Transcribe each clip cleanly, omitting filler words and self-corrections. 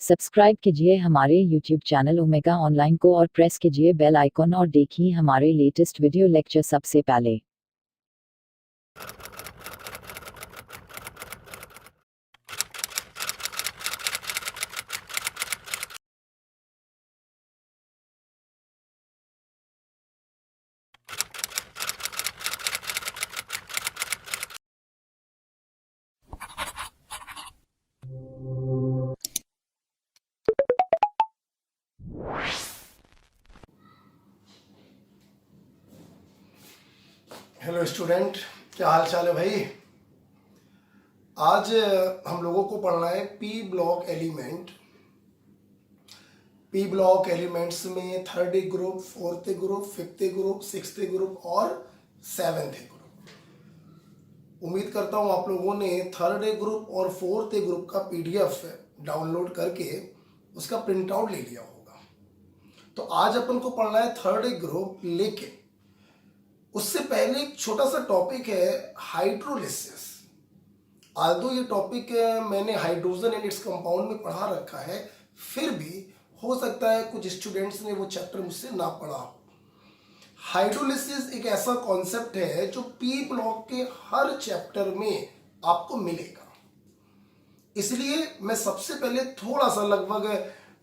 Subscribe कीजिए हमारे YouTube channel omega online को और प्रेस कीजिए बेल आइकन और देखिए हमारे लेटेस्ट वीडियो लेक्चर सबसे पहले। हेलो स्टूडेंट, क्या हाल चाल है भाई। आज हम लोगों को पढ़ना है P block element. P block elements में third group, fourth group, fifth group, sixth group और सेवेंथ ग्रुप। उम्मीद करता हूं आप लोगों ने थर्ड ग्रुप और फोर्थ ग्रुप का पीडीएफ डाउनलोड करके उसका प्रिंट आउट ले लिया होगा। तो आज अपन को पढ़ना है थर्ड ग्रुप, लेकिन उससे पहले एक छोटा सा टॉपिक है हाइड्रोलिसिस। आल्दो ये टॉपिक मैंने हाइड्रोजन एंड इट्स कंपाउंड में पढ़ा रखा है, फिर भी हो सकता है कुछ स्टूडेंट्स ने वो चैप्टर मुझसे ना पढ़ा हो। हाइड्रोलिसिस एक ऐसा कॉन्सेप्ट है जो पी ब्लॉक के हर चैप्टर में आपको मिलेगा। इसलिए मैं सबसे पहले थोड़ा सा, लगभग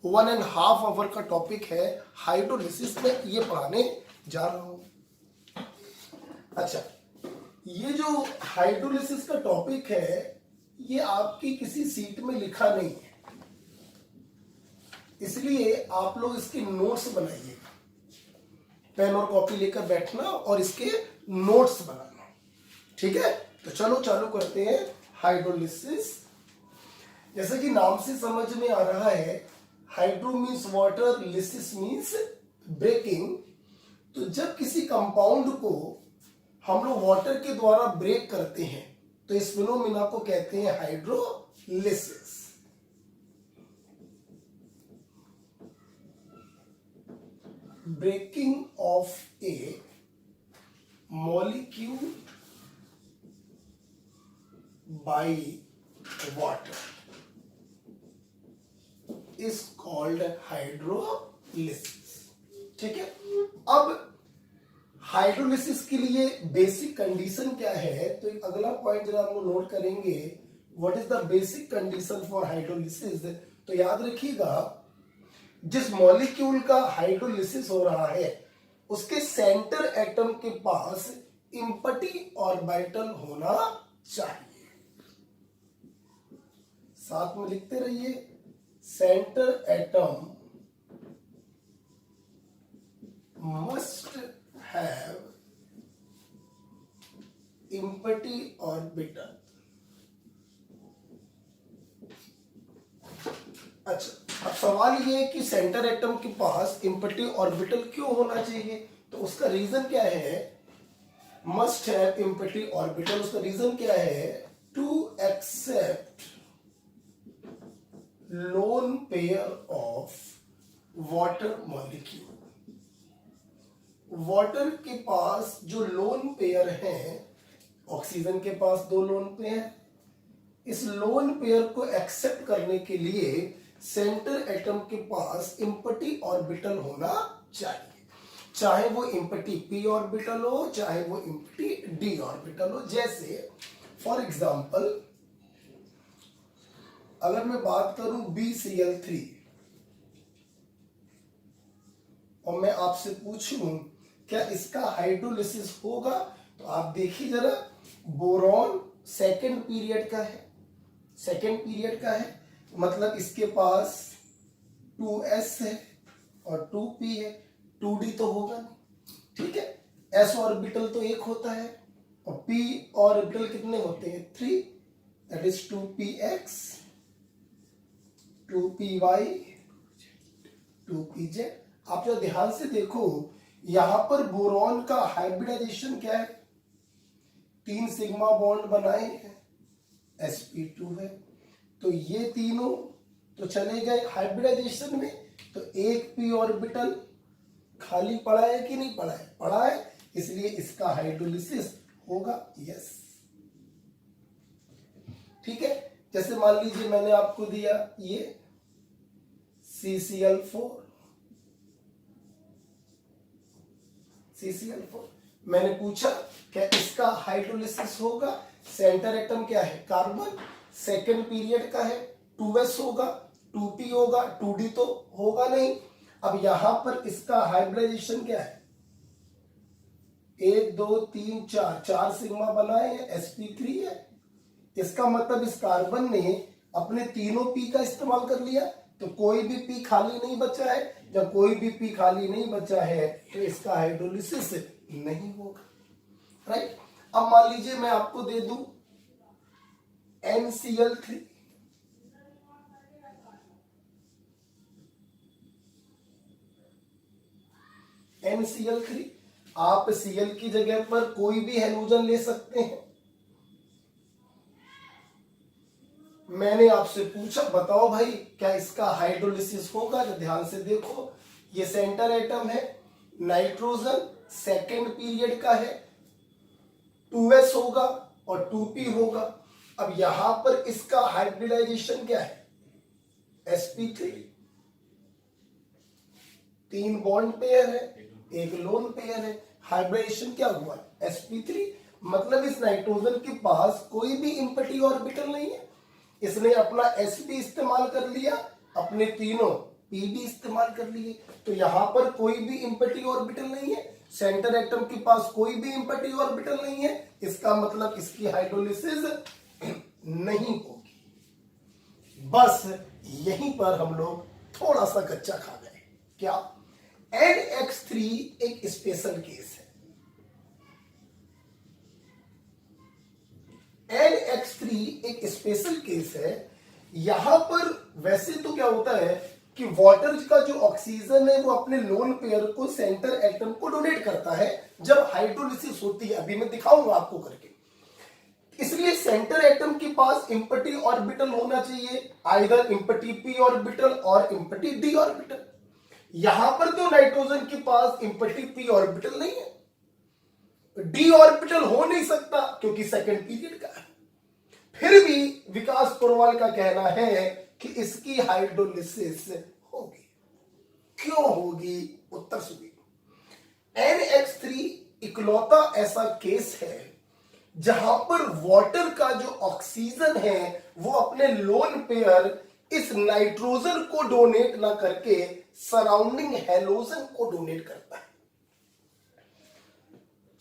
1.5 आवर का टॉपिक है हाइड्रोलिसिस, में ये पढ़ाने जा रहा हूं। अच्छा, ये जो हाइड्रोलिसिस का टॉपिक है ये आपकी किसी सीट में लिखा नहीं है, इसलिए आप लोग इसके नोट्स बनाइएगा। पेन और कॉपी लेकर बैठना और इसके नोट्स बनाना, ठीक है। तो चलो चालू करते हैं हाइड्रोलिसिस। जैसे कि नाम से समझ में आ रहा है, hydro means water, lysis means breaking. तो जब किसी कंपाउंड को हम लोग वाटर के द्वारा ब्रेक करते हैं तो इस फिनोमिना को कहते हैं hydrolysis. Breaking of a molecule by water is called hydrolysis, ठीक है। अब हाइड्रोलिसिस के लिए बेसिक कंडीशन क्या है, तो एक अगला पॉइंट जरा हम लोग नोट करेंगे, what is the basic condition for hydrolysis. तो याद रखिएगा, जिस मॉलिक्यूल का हाइड्रोलिसिस हो रहा है उसके सेंटर एटम के पास इम्पटी ऑर्बिटल होना चाहिए। साथ में लिखते रहिए, centre atom must have empty orbital. अच्छा, अब सवाल ये है कि सेंटर एटम के पास इम्पटी ऑर्बिटल क्यों होना चाहिए, तो उसका रीजन क्या है। मस्ट हैव इम्पटी ऑर्बिटल, उसका रीजन क्या है, to accept lone pair of water molecule. Water के पास जो लोन पेयर है, ऑक्सीजन के पास 2 लोन पेयर, इस लोन पेयर को एक्सेप्ट करने के लिए सेंटर एटम के पास इम्पटी ऑर्बिटल होना चाहिए। चाहे वो इम्पटी पी ऑर्बिटल हो, चाहे वो इम्पटी डी ऑर्बिटल हो। जैसे फॉर एग्जांपल अगर मैं बात करूं BCl3 और मैं आपसे पूछूं क्या इसका हाइड्रोलिसिस होगा, तो आप देखिए जरा, बोरॉन सेकेंड पीरियड का है, मतलब इसके पास 2s है और 2p है, 2d तो होगा नहीं, ठीक है। s ऑर्बिटल तो एक होता है और p ऑर्बिटल कितने होते हैं, 3, that is 2px, 2py, 2pz। आप जो ध्यान से देखो, यहां पर बोरॉन का हाइब्रिडाइजेशन क्या है, 3 सिग्मा बॉन्ड बनाए हैं, sp2 है, तो ये तीनों तो चले गए हाइब्रिडाइजेशन में, तो एक p ऑर्बिटल खाली पड़ा है कि नहीं पड़ा है, पड़ा है, इसलिए इसका हाइड्रोलिसिस होगा, यस, ठीक है। जैसे मान लीजिए मैंने आपको दिया ये CCl4 CCl4। मैंने पूछा क्या इसका हाइड्रोलिसिस होगा? सेंटर एटम क्या है? कार्बन। सेकेंड पीरियड का है, 2s होगा, 2p होगा, 2d तो होगा नहीं। अब यहां पर इसका हाइब्रिडाइजेशन क्या है? 1 2 3 4, 4 सिग्मा बनाए हैं, sp3 है। इसका मतलब इस कार्बन ने अपने तीनों पी का इस्तेमाल कर लिया, तो कोई भी पी खाली नहीं बचा है। जब कोई भी पी खाली नहीं बचा है तो इसका हाइड्रोलिसिस नहीं होगा, राइट। अब मान लीजिए मैं आपको दे दूं NCl3, NCl3, आप Cl की जगह पर कोई भी हैलोजन ले सकते हैं। मैंने आपसे पूछा बताओ भाई क्या इसका हाइड्रोलिसिस होगा? तो ध्यान से देखो, ये सेंटर एटम है, नाइट्रोजन सेकेंड पीरियड का है, 2s होगा और 2p होगा। अब यहां पर इसका हाइब्रिडाइजेशन क्या है? sp3, 3 बॉन्ड पेयर है, एक लोन पेयर है। हाइब्रिडाइजेशन क्या हुआ? sp3। मतलब इस नाइट्रोजन के पास कोई भी इम्पटी ऑर्बिटल नहीं है, इसने अपना sp इस्तेमाल कर लिया, अपने तीनों p भी इस्तेमाल कर लिए, तो यहां पर कोई भी इम्पटी ऑर्बिटल नहीं है, सेंटर एटम के पास कोई भी इम्पटी ऑर्बिटल नहीं है। इसका मतलब इसकी हाइड्रोलिसिस नहीं होगी। बस यहीं पर हम लोग थोड़ा सा कच्चा खा गए। क्या? NX3 एक स्पेशल केस है। NX3 एक स्पेशल केस है। यहां पर वैसे तो क्या होता है कि वाटर का जो ऑक्सीजन है वो अपने लोन पेयर को सेंटर एटम को डोनेट करता है जब हाइड्रोलिसिस होती है। अभी मैं दिखाऊंगा आपको करके। इसलिए सेंटर एटम के पास इम्पटी ऑर्बिटल होना चाहिए, आइदर इम्पटी p ऑर्बिटल और इम्पटी d ऑर्बिटल। यहां पर तो नाइट्रोजन के पास इम्पटी p ऑर्बिटल नहीं है, d ऑर्बिटल हो नहीं सकता क्योंकि सेकंड पीरियड का है। फिर भी विकास पुरवाल का कहना है कि इसकी हाइड्रोलिसिस होगी। क्यों होगी? उत्तर सुनिए। NX3 इकलौता ऐसा केस है जहां पर वाटर का जो ऑक्सीजन है वो अपने लोन पेयर इस नाइट्रोजन को डोनेट ना करके सराउंडिंग हैलोजन को डोनेट करता है।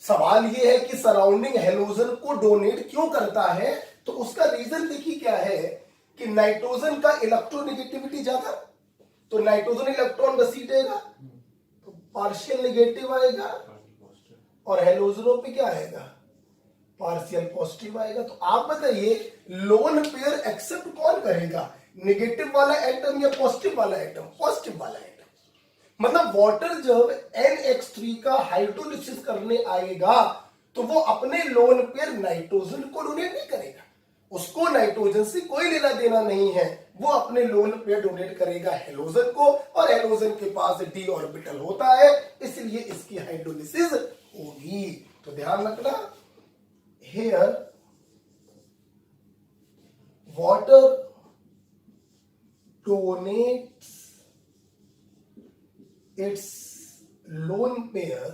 सवाल यह है कि सराउंडिंग हैलोजन को डोनेट क्यों करता है? तो उसका रीजन देखिए क्या है कि नाइट्रोजन का इलेक्ट्रोनेगेटिविटी ज्यादा, तो नाइट्रोजन इलेक्ट्रॉन घसीटेगा तो पार्शियल नेगेटिव आएगा और हैलोजनों पे क्या आएगा? पार्शियल पॉजिटिव आएगा। तो आप बताइए लोन पेयर एक्सेप्ट कौन करेगा? नेगेटिव वाला एटम या पॉजिटिव वाला एटम? पॉजिटिव वाला एटम। मतलब वाटर जब NX3 का हाइड्रोलिसिस करने आएगा तो वो अपने लोन पेयर नाइट्रोजन को डोनेट नहीं करेगा, उसको नाइट्रोजन से कोई लेना देना नहीं है, वो अपने लोन पेयर डोनेट करेगा हैलोजन को, और हैलोजन के पास d ऑर्बिटल होता है, इसलिए इसकी हाइड्रोलिसिस होगी। तो ध्यान रखना, here water donates its lone pair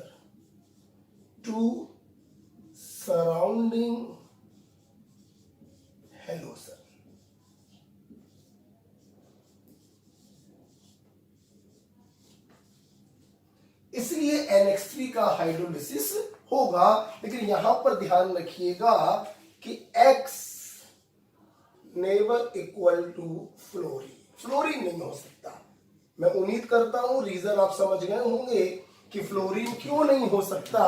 to surrounding halogen। इसलिए NX3 का हाइड्रोलिसिस होगा। लेकिन यहां पर ध्यान रखिएगा कि X never equal to fluorine. Fluorine नहीं हो सकता। मैं उम्मीद करता हूं रीजन आप समझ गए होंगे कि फ्लोरीन क्यों नहीं हो सकता।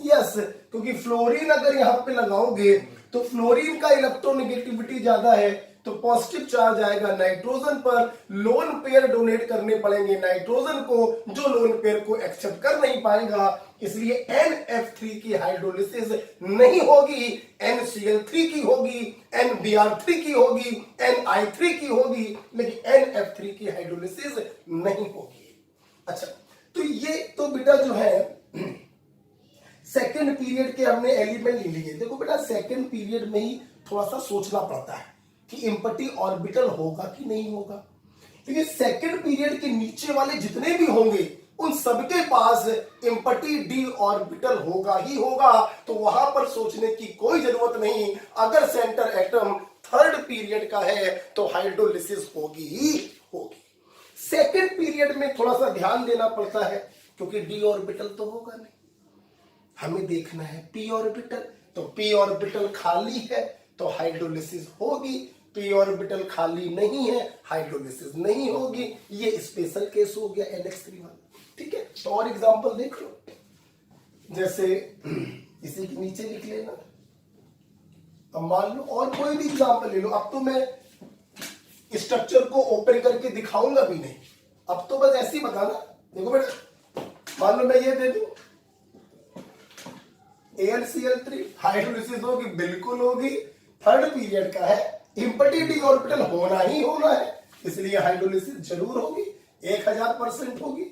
यस, क्योंकि फ्लोरीन अगर यहां पे लगाओगे तो फ्लोरीन का इलेक्ट्रोनेगेटिविटी ज्यादा है, तो पॉजिटिव चार्ज आएगा नाइट्रोजन पर, लोन पेयर डोनेट करने पड़ेंगे नाइट्रोजन को, जो लोन पेयर को एक्सेप्ट कर नहीं पाएगा। इसलिए NF3 की हाइड्रोलिसिस नहीं होगी, NCl3 की होगी, NBr3 की होगी, Ni3 की होगी, लेकिन NF3 की हाइड्रोलिसिस नहीं होगी। अच्छा, तो ये तो बेटा जो है सेकेंड पीरियड के हमने एलिमेंट ले लिए। देखो बेटा, सेकेंड पीरियड में ही थोड़ा सा सोचना पड़ता है कि इम्पटी ऑर्बिटल होगा कि नहीं होगा। तो ये सेकंड पीरियड के नीचे वाले जितने भी होंगे उन सबके पास एम्पटी डी ऑर्बिटल होगा ही होगा। तो वहां पर सोचने की कोई जरूरत नहीं, अगर सेंटर एटम थर्ड पीरियड का है तो हाइड्रोलिसिस होगी ही होगी। सेकंड पीरियड में थोड़ा सा ध्यान देना पड़ता है क्योंकि डी ऑर्बिटल तो होगा नहीं, हमें देखना है पी ऑर्बिटल। तो पी ऑर्बिटल खाली है तो हाइड्रोलिसिस होगी, पी ऑर्बिटल खाली नहीं है हाइड्रोलिसिस नहीं होगी। ये स्पेशल केस हो गया NH3 वाला, ठीक है। तो और एग्जांपल देख लो, जैसे इसी के नीचे लिख लेना। अब मान लो और कोई भी एग्जांपल ले लो। अब तो मैं स्ट्रक्चर को ओपन करके दिखाऊंगा भी नहीं, अब तो बस ऐसे ही बताना। देखो बेटा, मान लो मैं ये दे दूं AlCl3, हाइड्रोलिसिस होगी, बिल्कुल होगी, थर्ड पीरियड का है, एम्पटी डी ऑर्बिटल होना ही होना है, इसलिए हाइड्रोलिसिस जरूर होगी, 1000% होगी।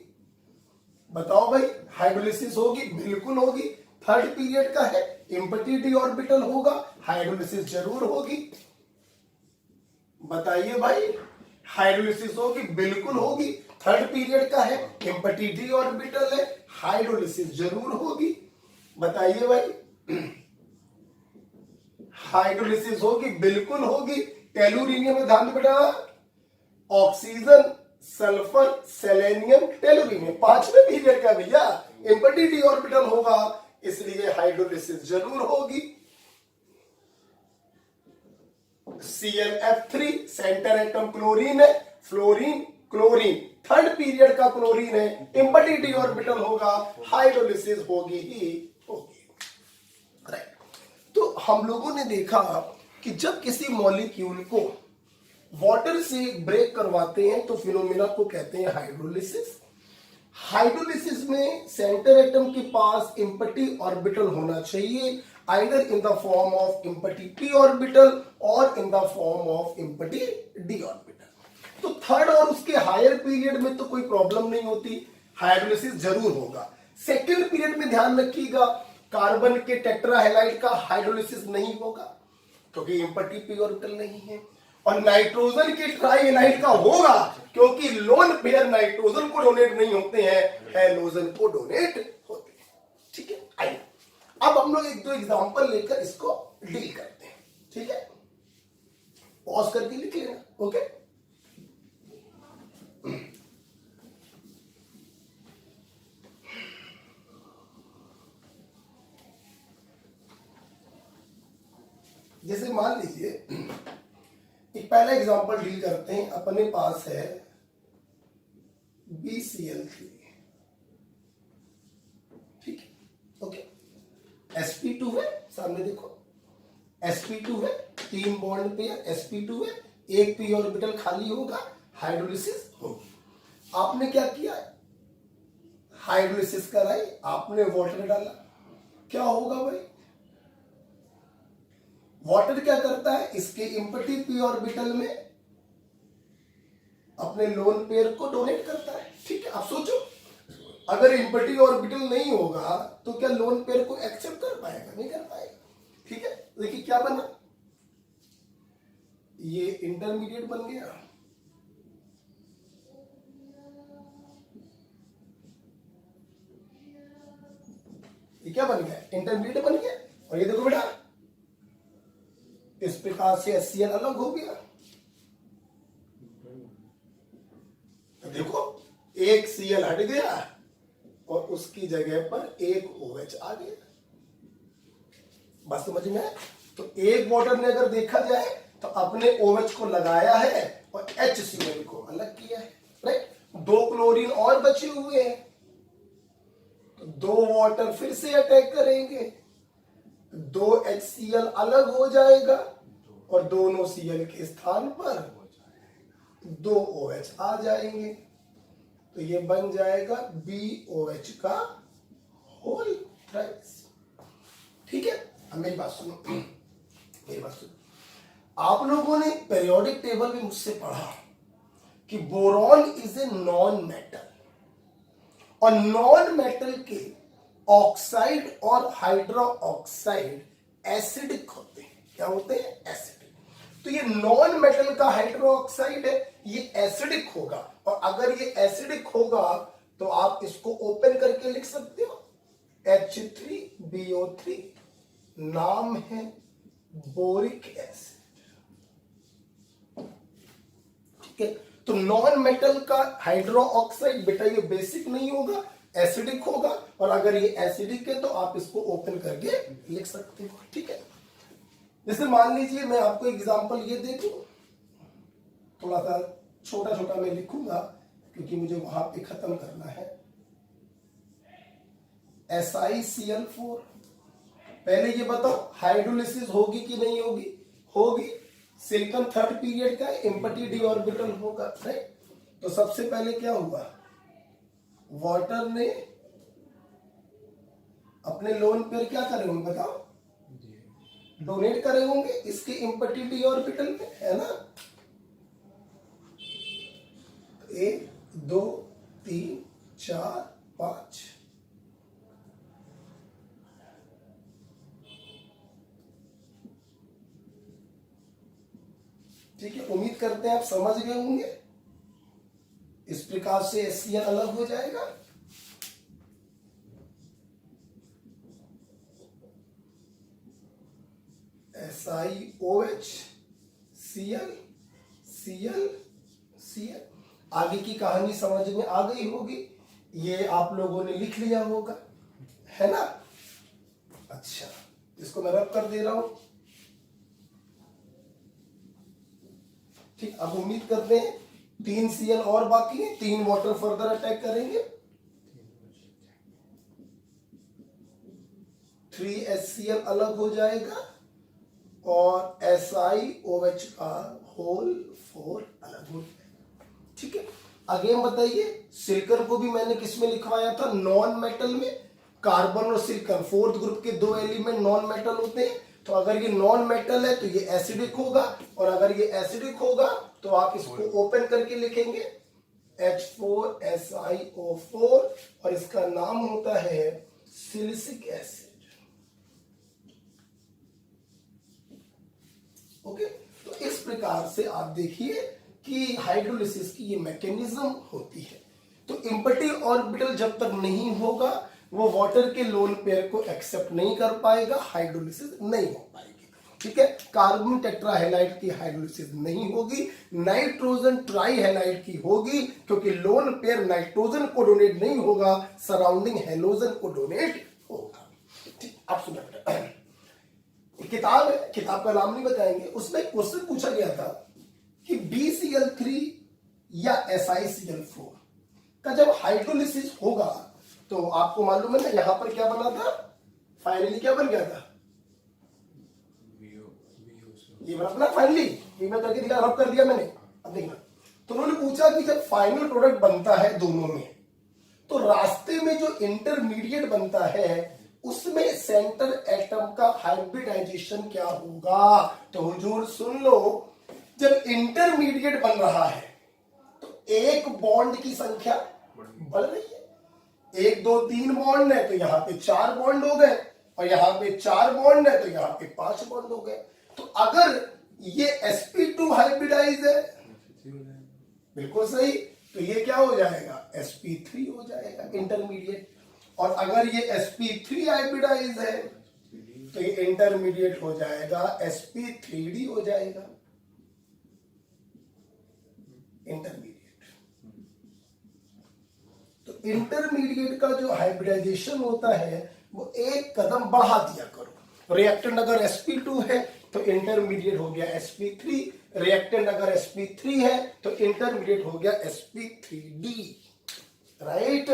बताओ भाई, हाइड्रोलिसिस होगी, बिल्कुल होगी, थर्ड पीरियड का है, एम्पटी डी ऑर्बिटल होगा, हाइड्रोलिसिस जरूर होगी। बताइए भाई, हाइड्रोलिसिस होगी, बिल्कुल होगी, थर्ड पीरियड का है, एम्पटी डी ऑर्बिटल है, हाइड्रोलिसिस जरूर होगी। बताइए भाई, हाइड्रोलिसिस होगी, बिल्कुल होगी, टेलुरिनियम में ध्यान बेटा, ऑक्सीजन, सल्फर, सेलेनियम, टेलुरिनियम, पांचवें पीरियड का भैया, एम्पटी डी ऑर्बिटल होगा, इसलिए हाइड्रोलिसिस जरूर होगी। ClF3 सेंटर एटम क्लोरीन है, फ्लोरीन, क्लोरीन, थर्ड पीरियड का क्लोरीन है, एम्पटी डी ऑर्बिटल होगा, हाइड्रोलिसिस होगी ही होगी। राइट। तो हम लोगों ने देखा कि जब किसी मॉलिक्यूल को वाटर से ब्रेक करवाते हैं तो फिनोमेना को कहते हैं हाइड्रोलिसिस। हाइड्रोलिसिस में सेंटर एटम के पास एम्पटी ऑर्बिटल होना चाहिए, either in the form of empty p orbital और in the form of empty d orbital. तो थर्ड और उसके हायर पीरियड में तो कोई प्रॉब्लम नहीं होती, हाइड्रोलिसिस जरूर होगा। सेकेंड पीरियड में ध्यान रखिएगा, कार्बन के टेट्राहेलाइड का हाइड्रोलिसिस नहीं होगा क्योंकि एम्पटी p ऑर्बिटल नहीं है, और नाइट्रोजन के ट्राइहेलाइड का होगा क्योंकि लोन पेयर नाइट्रोजन को डोनेट नहीं होते हैं, हैलोजन को डोनेट होते हैं। ठीक है, आइए अब हम लोग एक दो एग्जांपल लेकर इसको डील करते हैं। ठीक है, पॉज करके लिख लेना। ओके, जैसे मान लीजिए एक पहला एग्जांपल डील करते हैं। अपने पास है BCl3, ठीक है, ओके, sp2 है, सामने देखो sp2 है, 3 बॉन्ड पेयर, sp2 है, एक p ऑर्बिटल खाली होगा, हाइड्रोलिसिस होगी। आपने क्या किया, हाइड्रोलिसिस कराई, आपने वाटर डाला, क्या होगा भाई, वाटर क्या करता है, इसके एम्पटी p ऑर्बिटल में अपने लोन पेयर को डोनेट करता है। ठीक है, आप सोचो अगर एम्पटी ऑर्बिटल नहीं होगा तो क्या लोन पेयर को एक्सेप्ट कर पाएगा, नहीं कर पाएगा। ठीक है, देखिए क्या बना, ये इंटरमीडिएट बन गया, ये क्या बन गया, इंटरमीडिएट बन गया। और ये देखो बेटा, इस प्रकार से HCl अलग हो गया। तो देखो एक Cl हट गया और उसकी जगह पर एक OH आ गया। बस समझ में आया? तो एक वाटर ने अगर देखा जाए तो अपने OH को लगाया है और HCl को अलग किया है। राइट, 2 क्लोरीन और बचे हुए हैं, तो 2 वाटर फिर से अटैक करेंगे, 2 HCl अलग हो जाएगा और दोनों Cl के स्थान पर 2 OH आ जाएंगे, तो ये बन जाएगा BOH का होल थ्राइस। ठीक है, अब मेरी बात सुनो, मेरी बात सुनो। आप लोगों ने पीरियोडिक टेबल में मुझसे पढ़ा कि boron is a non metal, और नॉन मेटल के ऑक्साइड और हाइड्रो ऑक्साइड एसिडिक होते हैं। क्या होते हैं, एसिडिक। तो तो ये नॉन मेटल का हाइड्रोक्साइड है, ये एसिडिक होगा, और अगर ये एसिडिक होगा तो आप इसको ओपन करके लिख सकते हो H3BO3, नाम है बोरिक एसिड। ठीक है, तो नॉन मेटल का हाइड्रोक्साइड बेटा ये बेसिक नहीं होगा, एसिडिक होगा, और अगर ये एसिडिक है तो आप इसको ओपन करके लिख सकते हो। ठीक है, जैसे मान लीजिए मैं आपको एग्जांपल ये दे दूं, थोड़ा सा छोटा छोटा मैं लिखूंगा क्योंकि मुझे वहां पे खत्म करना है। SiCl4, पहले ये बताओ हाइड्रोलिसिस होगी कि नहीं होगी? होगी। सिलिकॉन थर्ड पीरियड का एम्प्टी डी ऑर्बिटल होगा, राइट? तो सबसे पहले क्या हुआ, वाटर ने अपने लोन पेयर क्या करे होंगे बताओ, डोनेट करे होंगे इसके एम्प्टी डी ऑर्बिटल में, है ना? 1 2 3 4 5, ठीक है, उम्मीद करते हैं आप समझ गए होंगे। इस प्रकार से HCl अलग हो जाएगा। SiOH, Cl, Cl, Cl। आगे की कहानी समझ में आ गई होगी, ये आप लोगों ने लिख लिया होगा, है ना? अच्छा, इसको मैं रब कर दे रहा हूं। ठीक, अब उम्मीद करते हैं 3 Cl और बाकी है, 3 वाटर फर्दर अटैक करेंगे, 3 HCl अलग हो जाएगा और SiOH का होल 4 अलग हो जाएगा। ठीक है, अगेन बताइए, सिलिकॉन को भी मैंने किस में लिखवाया था? नॉन मेटल में। कार्बन और सिलिकॉन फोर्थ ग्रुप के 2 एलिमेंट नॉन मेटल होते हैं, तो अगर ये नॉन मेटल है तो ये एसिडिक होगा, और अगर ये एसिडिक होगा तो आप इसको ओपन करके लिखेंगे H4SiO4, और इसका नाम होता है सिलिसिक एसिड। ओके, तो इस प्रकार से आप देखिए कि हाइड्रोलिसिस की ये मैकेनिज्म होती है। तो एम्प्टी ऑर्बिटल जब तक नहीं होगा वो वाटर के लोन पेयर को एक्सेप्ट नहीं कर पाएगा, हाइड्रोलिसिस नहीं हो पाएगी। ठीक है, कार्बन टेट्राहेलाइड की हाइड्रोलिसिस नहीं होगी, नाइट्रोजन ट्राईहेलाइड की होगी, क्योंकि लोन पेयर नाइट्रोजन को डोनेट नहीं होगा, सराउंडिंग हेलोजन को डोनेट होगा। ठीक, आप सुनिए बेटा, किताब है, किताब का नाम नहीं बताएंगे, उसमें क्वेश्चन पूछा गया था कि BCl3 या SiCl4 का जब हाइड्रोलिसिस होगा तो आपको मालूम है ना यहां पर क्या बना था, फाइनली क्या बन गया था, ये बना ना फाइनली, ये मैं करके दिखा, रब कर दिया मैंने। अब देखना, तो उन्होंने पूछा कि जब फाइनल प्रोडक्ट बनता है दोनों में, तो रास्ते में जो इंटरमीडिएट बनता है उसमें सेंटर एटम का हाइब्रिडाइजेशन क्या होगा? तो हुजूर सुन लो, जब इंटरमीडिएट बन रहा है तो एक बॉन्ड की संख्या बढ़ रही है, 1 2 3 बॉन्ड है तो यहां पे 4 बॉन्ड हो गए, और यहां पे 4 बॉन्ड है तो यहां पे 5 बॉन्ड हो गए। तो अगर ये sp2 हाइब्रिडाइज है, बिल्कुल सही, तो ये क्या हो जाएगा, sp3 हो जाएगा इंटरमीडिएट, और अगर ये sp3 हाइब्रिडाइज है तो ये इंटरमीडिएट हो जाएगा sp3d हो जाएगा इंटरमीडिएट। तो इंटरमीडिएट का जो हाइब्रिडाइजेशन होता है वो एक कदम बढ़ा दिया करो। रिएक्टेंट अगर sp2 है तो इंटरमीडिएट हो गया sp3, रिएक्टेंट अगर sp3 है तो इंटरमीडिएट हो गया sp3d, राइट?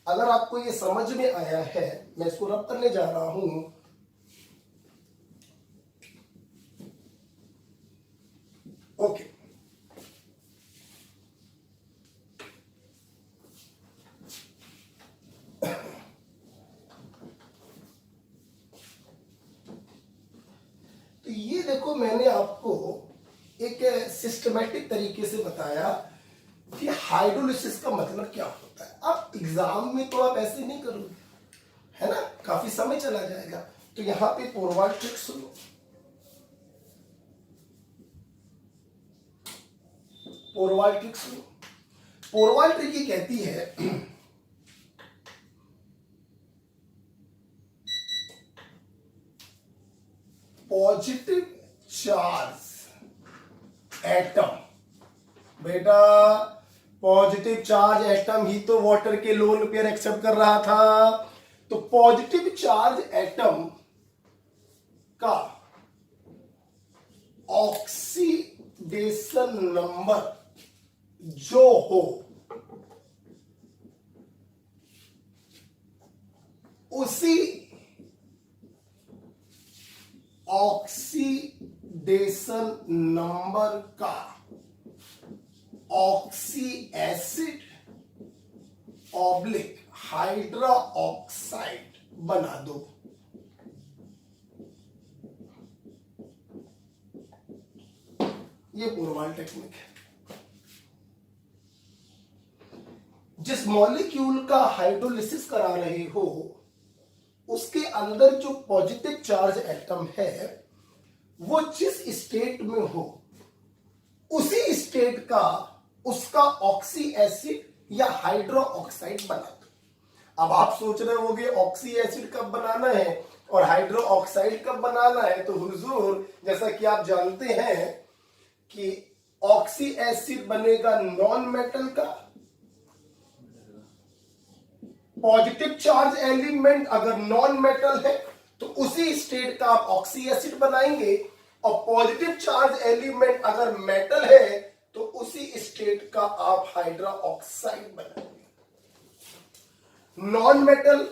अगर आपको ये समझ में आया है, मैं इसको रब करने जा रहा हूं। ओके, तो ये देखो, मैंने आपको एक सिस्टमैटिक तरीके से बताया कि हाइड्रोलिसिस का मतलब क्या होता है। अब एग्जाम में तो आप ऐसे नहीं करोगे, है ना, काफी समय चला जाएगा। तो यहां पे फॉरवर्ड ट्रिक सुनो, पोरवाल ट्रिक सुनो। पोरवाल ट्रिक ये कहती है पॉजिटिव चार्ज एटम, बेटा पॉजिटिव चार्ज एटम ही तो वाटर के लोन पेयर एक्सेप्ट कर रहा था। तो पॉजिटिव चार्ज एटम का ऑक्सीडेशन नंबर जो हो उसी ऑक्सीडेशन नंबर का oxy acid oblique hydra oxide बना दो। ये पोरवाल टेक्निक है। जिस मॉलिक्यूल का हाइड्रोलिसिस करा रहे हो उसके अंदर जो पॉजिटिव चार्ज एटम है वो जिस स्टेट में हो उसी स्टेट का उसका ऑक्सी एसिड या हाइड्रो ऑक्साइड बना दो। अब आप सोच रहे होंगे ऑक्सी एसिड कब बनाना है और हाइड्रो ऑक्साइड कब बनाना है। तो हुजूर जैसा कि आप जानते हैं कि ऑक्सी एसिड बनेगा नॉन मेटल का, पॉजिटिव चार्ज एलिमेंट अगर नॉन मेटल है तो उसी स्टेट का आप ऑक्सी एसिड बनाएंगे, और पॉजिटिव चार्ज एलिमेंट अगर मेटल है तो उसी स्टेट का आप हाइड्रा ऑक्साइड बनाएंगे। नॉन मेटल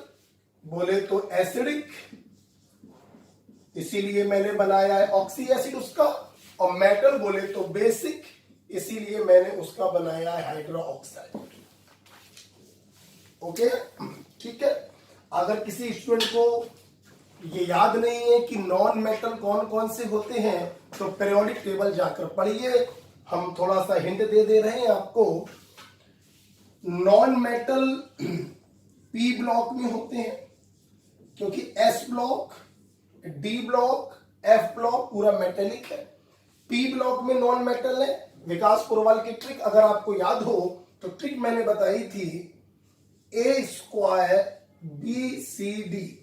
बोले तो एसिडिक, इसीलिए मैंने बनाया है ऑक्सी एसिड उसका, और मेटल बोले तो बेसिक, इसीलिए मैंने उसका बनाया है हाइड्रा ऑक्साइड। ओके, ठीक है। अगर किसी स्टूडेंट को ये याद नहीं है कि नॉन मेटल कौन कौन से होते हैं तो पीरियोडिक टेबल जाकर पढ़िए। हम थोड़ा सा हिंट दे रहे हैं आपको। नॉन मेटल पी ब्लॉक में होते हैं क्योंकि S block, D block, F block पूरा मेटेलिक है। पी ब्लॉक में नॉन मेटल है। विकास पुरवाल की ट्रिक अगर आपको याद हो तो ट्रिक मैंने बताई थी A square B C D,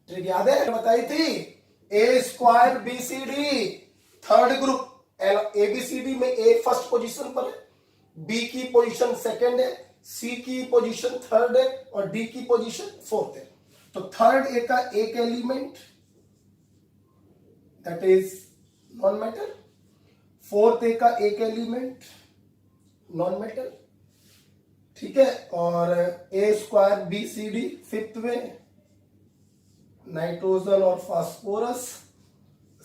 trick याद है बताई थी A square B C D. Third group A B C D में ए फर्स्ट पोजीशन पर है, बी की पोजीशन सेकंड है, सी की पोजीशन थर्ड है और डी की पोजीशन फोर्थ है। तो थर्ड ए का एक element that is non metal, fourth A का एक एलिमेंट नॉन मेटल, ठीक है। और A square B C D fifth में नाइट्रोजन और फास्फोरस,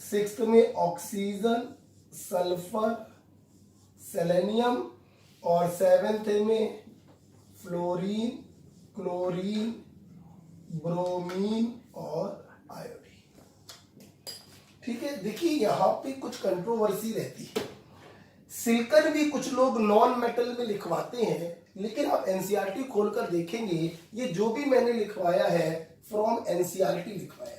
सिक्स्थ में ऑक्सीजन, सल्फर, सेलेनियम, और सेवेंथ में फ्लोरीन, क्लोरीन, ब्रोमीन और आयोडीन। ठीक है, देखिए यहां पे कुछ कंट्रोवर्सी रहती है। सिलिकॉन भी कुछ लोग नॉन मेटल में लिखवाते हैं, लेकिन आप एनसीईआरटी खोलकर देखेंगे ये जो भी मैंने लिखवाया है फ्रॉम एनसीईआरटी लिखवाया है।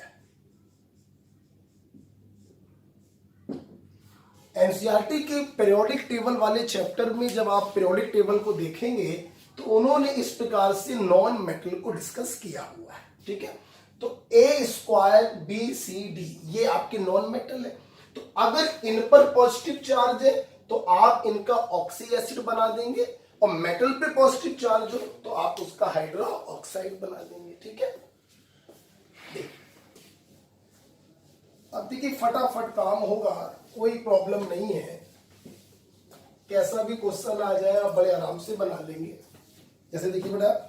एनसीईआरटी के पीरियोडिक टेबल वाले चैप्टर में जब आप पीरियोडिक टेबल को देखेंगे तो उन्होंने इस प्रकार से नॉन मेटल को डिस्कस किया हुआ है। ठीक है, तो ए स्क्वायर बी सी डी ये आपके नॉन मेटल है। तो अगर इन पर पॉजिटिव चार्ज है तो आप इनका ऑक्सी एसिड बना देंगे, और मेटल पे पॉजिटिव चार्ज हो तो आप उसका हाइड्रो ऑक्साइड बना देंगे। ठीक है, अब देखिए फटाफट काम होगा, कोई प्रॉब्लम नहीं है। कैसा भी क्वेश्चन आ जाए आप बड़े आराम से बना लेंगे। जैसे देखिए बेटा,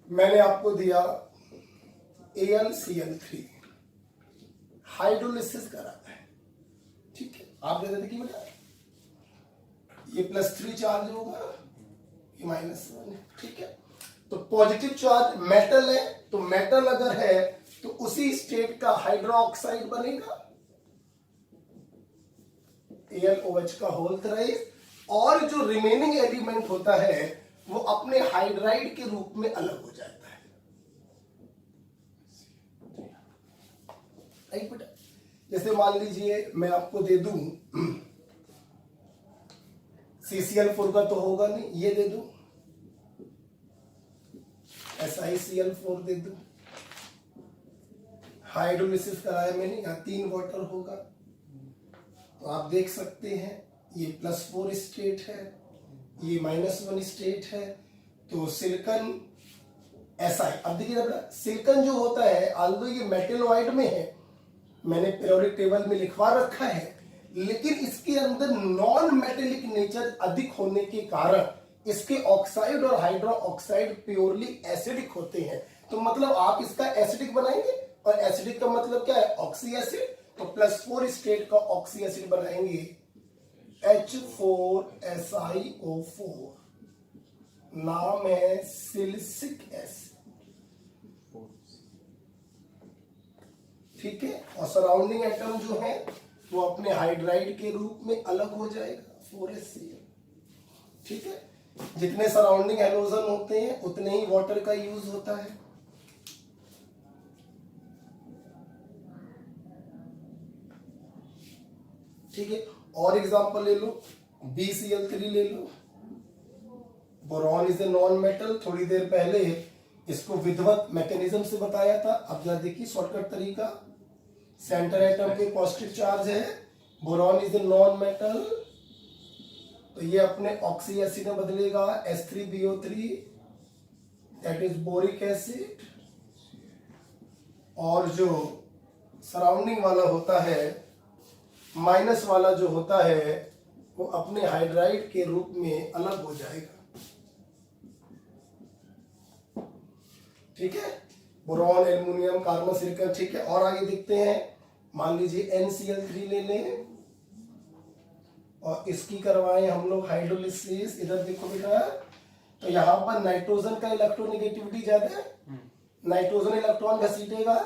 मैंने आपको दिया AlCl3 हाइड्रोलिसिस कराता है। ठीक है, आप जैसे देखिए बेटा ये +3 चार्ज होगा, ये -1 है। ठीक है, तो पॉजिटिव चार्ज मेटल है, तो मेटल अगर है तो उसी स्टेट का हाइड्रो ऑक्साइड बनेगा AlOH का होल थ्राइस, और जो रिमेनिंग एलिमेंट होता है वो अपने हाइड्राइड के रूप में अलग हो जाता है। राइट बेटा, जैसे मान लीजिए मैं आपको दे दूं CCl4 का तो होगा नहीं, ये दे दो, SiCl4 दे दो। हाइड्रोलिसिस कराया मैंने, यहाँ 3 वाटर होगा, तो आप देख सकते हैं ये +4 स्टेट है, ये -1 स्टेट है, तो सिलिकॉन Si। अब देखिए बेटा, सिलिकॉन जो होता है आल्दो ये मेटेलोइड में है, मैंने पीरियोडिक टेबल में लिखवा रखा है, लेकिन इसके अंदर नॉन मेटेलिक नेचर अधिक होने के कारण इसके ऑक्साइड और हाइड्रो ऑक्साइड प्योरली एसिडिक होते हैं। तो मतलब आप इसका एसिडिक बनाएंगे, और एसिडिक का मतलब क्या है, ऑक्सी एसिड, तो +4 स्टेट का ऑक्सी एसिड बनाएंगे H4SiO4, नाम है सिलिसिक एसिड, ठीक है। और सराउंडिंग एटम जो है वो अपने हाइड्राइड के रूप में अलग हो जाएगा 4HCl, ठीक है। जितने सराउंडिंग हैलोजन होते हैं उतने ही वाटर का यूज होता है। ठीक है, और एग्जांपल ले लो, BCl3 ले लो, boron is a non metal, थोड़ी देर पहले इसको विधिवत मैकेनिज्म से बताया था। अब जरा देखिए शॉर्टकट तरीका, सेंटर एटम पे पॉजिटिव चार्ज है, boron is a non metal, तो ये अपने ऑक्सी एसिड में बदलेगा H3BO3, that is boric acid, और जो सराउंडिंग वाला होता है, माइनस वाला जो होता है, वो अपने हाइड्राइड के रूप में अलग हो जाएगा, ठीक है। बोरॉन, एल्युमिनियम, कार्बन, सिलिकॉन, ठीक है। और आगे देखते हैं, मान लीजिए NCl3 ले लें और इसकी करवाएं हम लोग हाइड्रोलिसिस। इधर देखो बेटा, तो यहां पर नाइट्रोजन का इलेक्ट्रोनेगेटिविटी ज्यादा है, नाइट्रोजन इलेक्ट्रॉन घसीटेगा,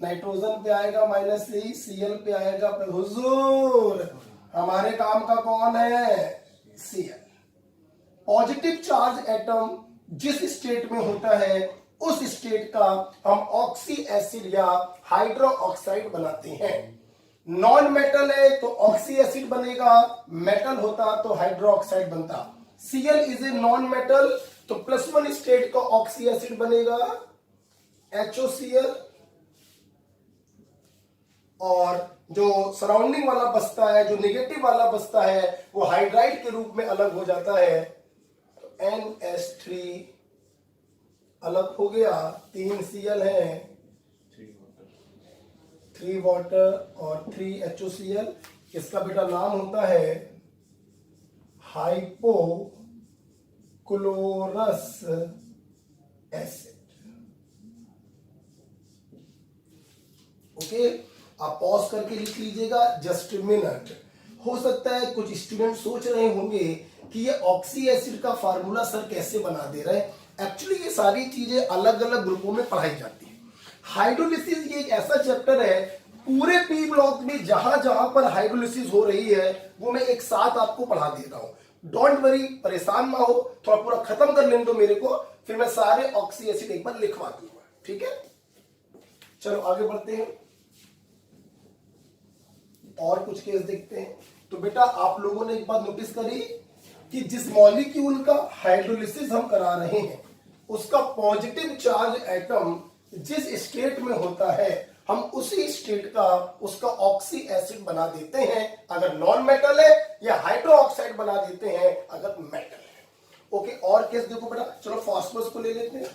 नाइट्रोजन पे आएगा -3, Cl पे आएगा +। हुजूर हमारे काम का कौन है, Cl। पॉजिटिव चार्ज एटम जिस स्टेट में होता है उस स्टेट का हम ऑक्सी एसिड या हाइड्रो ऑक्साइड बनाते हैं। नॉन मेटल है तो ऑक्सी एसिड बनेगा, मेटल होता तो हाइड्रो ऑक्साइड बनता। Cl is a non metal, तो +1 स्टेट का ऑक्सी एसिड बनेगा HOCl, और जो सराउंडिंग वाला बचता है, जो नेगेटिव वाला बचता है, वो हाइड्राइड के रूप में अलग हो जाता है, तो NH3 अलग हो गया, 3 Cl है, 3 वाटर और 3 HOCl। इसका बेटा नाम होता है हाइपोक्लोरस एसिड, ओके। आप पॉज करके लिख लीजिएगा, जस्ट मिनट। हो सकता है कुछ स्टूडेंट सोच रहे होंगे कि ये ऑक्सी एसिड का फार्मूला सर कैसे बना दे रहे हैं। एक्चुअली ये सारी चीजें अलग अलग ग्रुपों में पढ़ाई जाती है। हाइड्रोलिसिस ये एक ऐसा चैप्टर है, पूरे पी ब्लॉक में जहां जहां पर हाइड्रोलिसिस हो रही है वो मैं एक साथ आपको पढ़ा दे रहा हूं। डोंट वरी, परेशान ना हो, थोड़ा पूरा खत्म कर लेने दो मेरे को, फिर मैं सारे ऑक्सी एसिड एक बार लिखवा दूंगा, ठीक है। चलो आगे बढ़ते हैं और कुछ केस देखते हैं। तो बेटा आप लोगों ने एक बात नोटिस करी कि जिस मॉलिक्यूल का हाइड्रोलिसिस हम करा रहे हैं उसका पॉजिटिव चार्ज एटम जिस स्टेट में होता है हम उसी स्टेट का उसका ऑक्सी एसिड बना देते हैं अगर नॉन मेटल है, या हाइड्रो ऑक्साइड बना देते हैं अगर मेटल है। ओके, और केस देखो बेटा, चलो फास्फोरस को ले लेते हैं।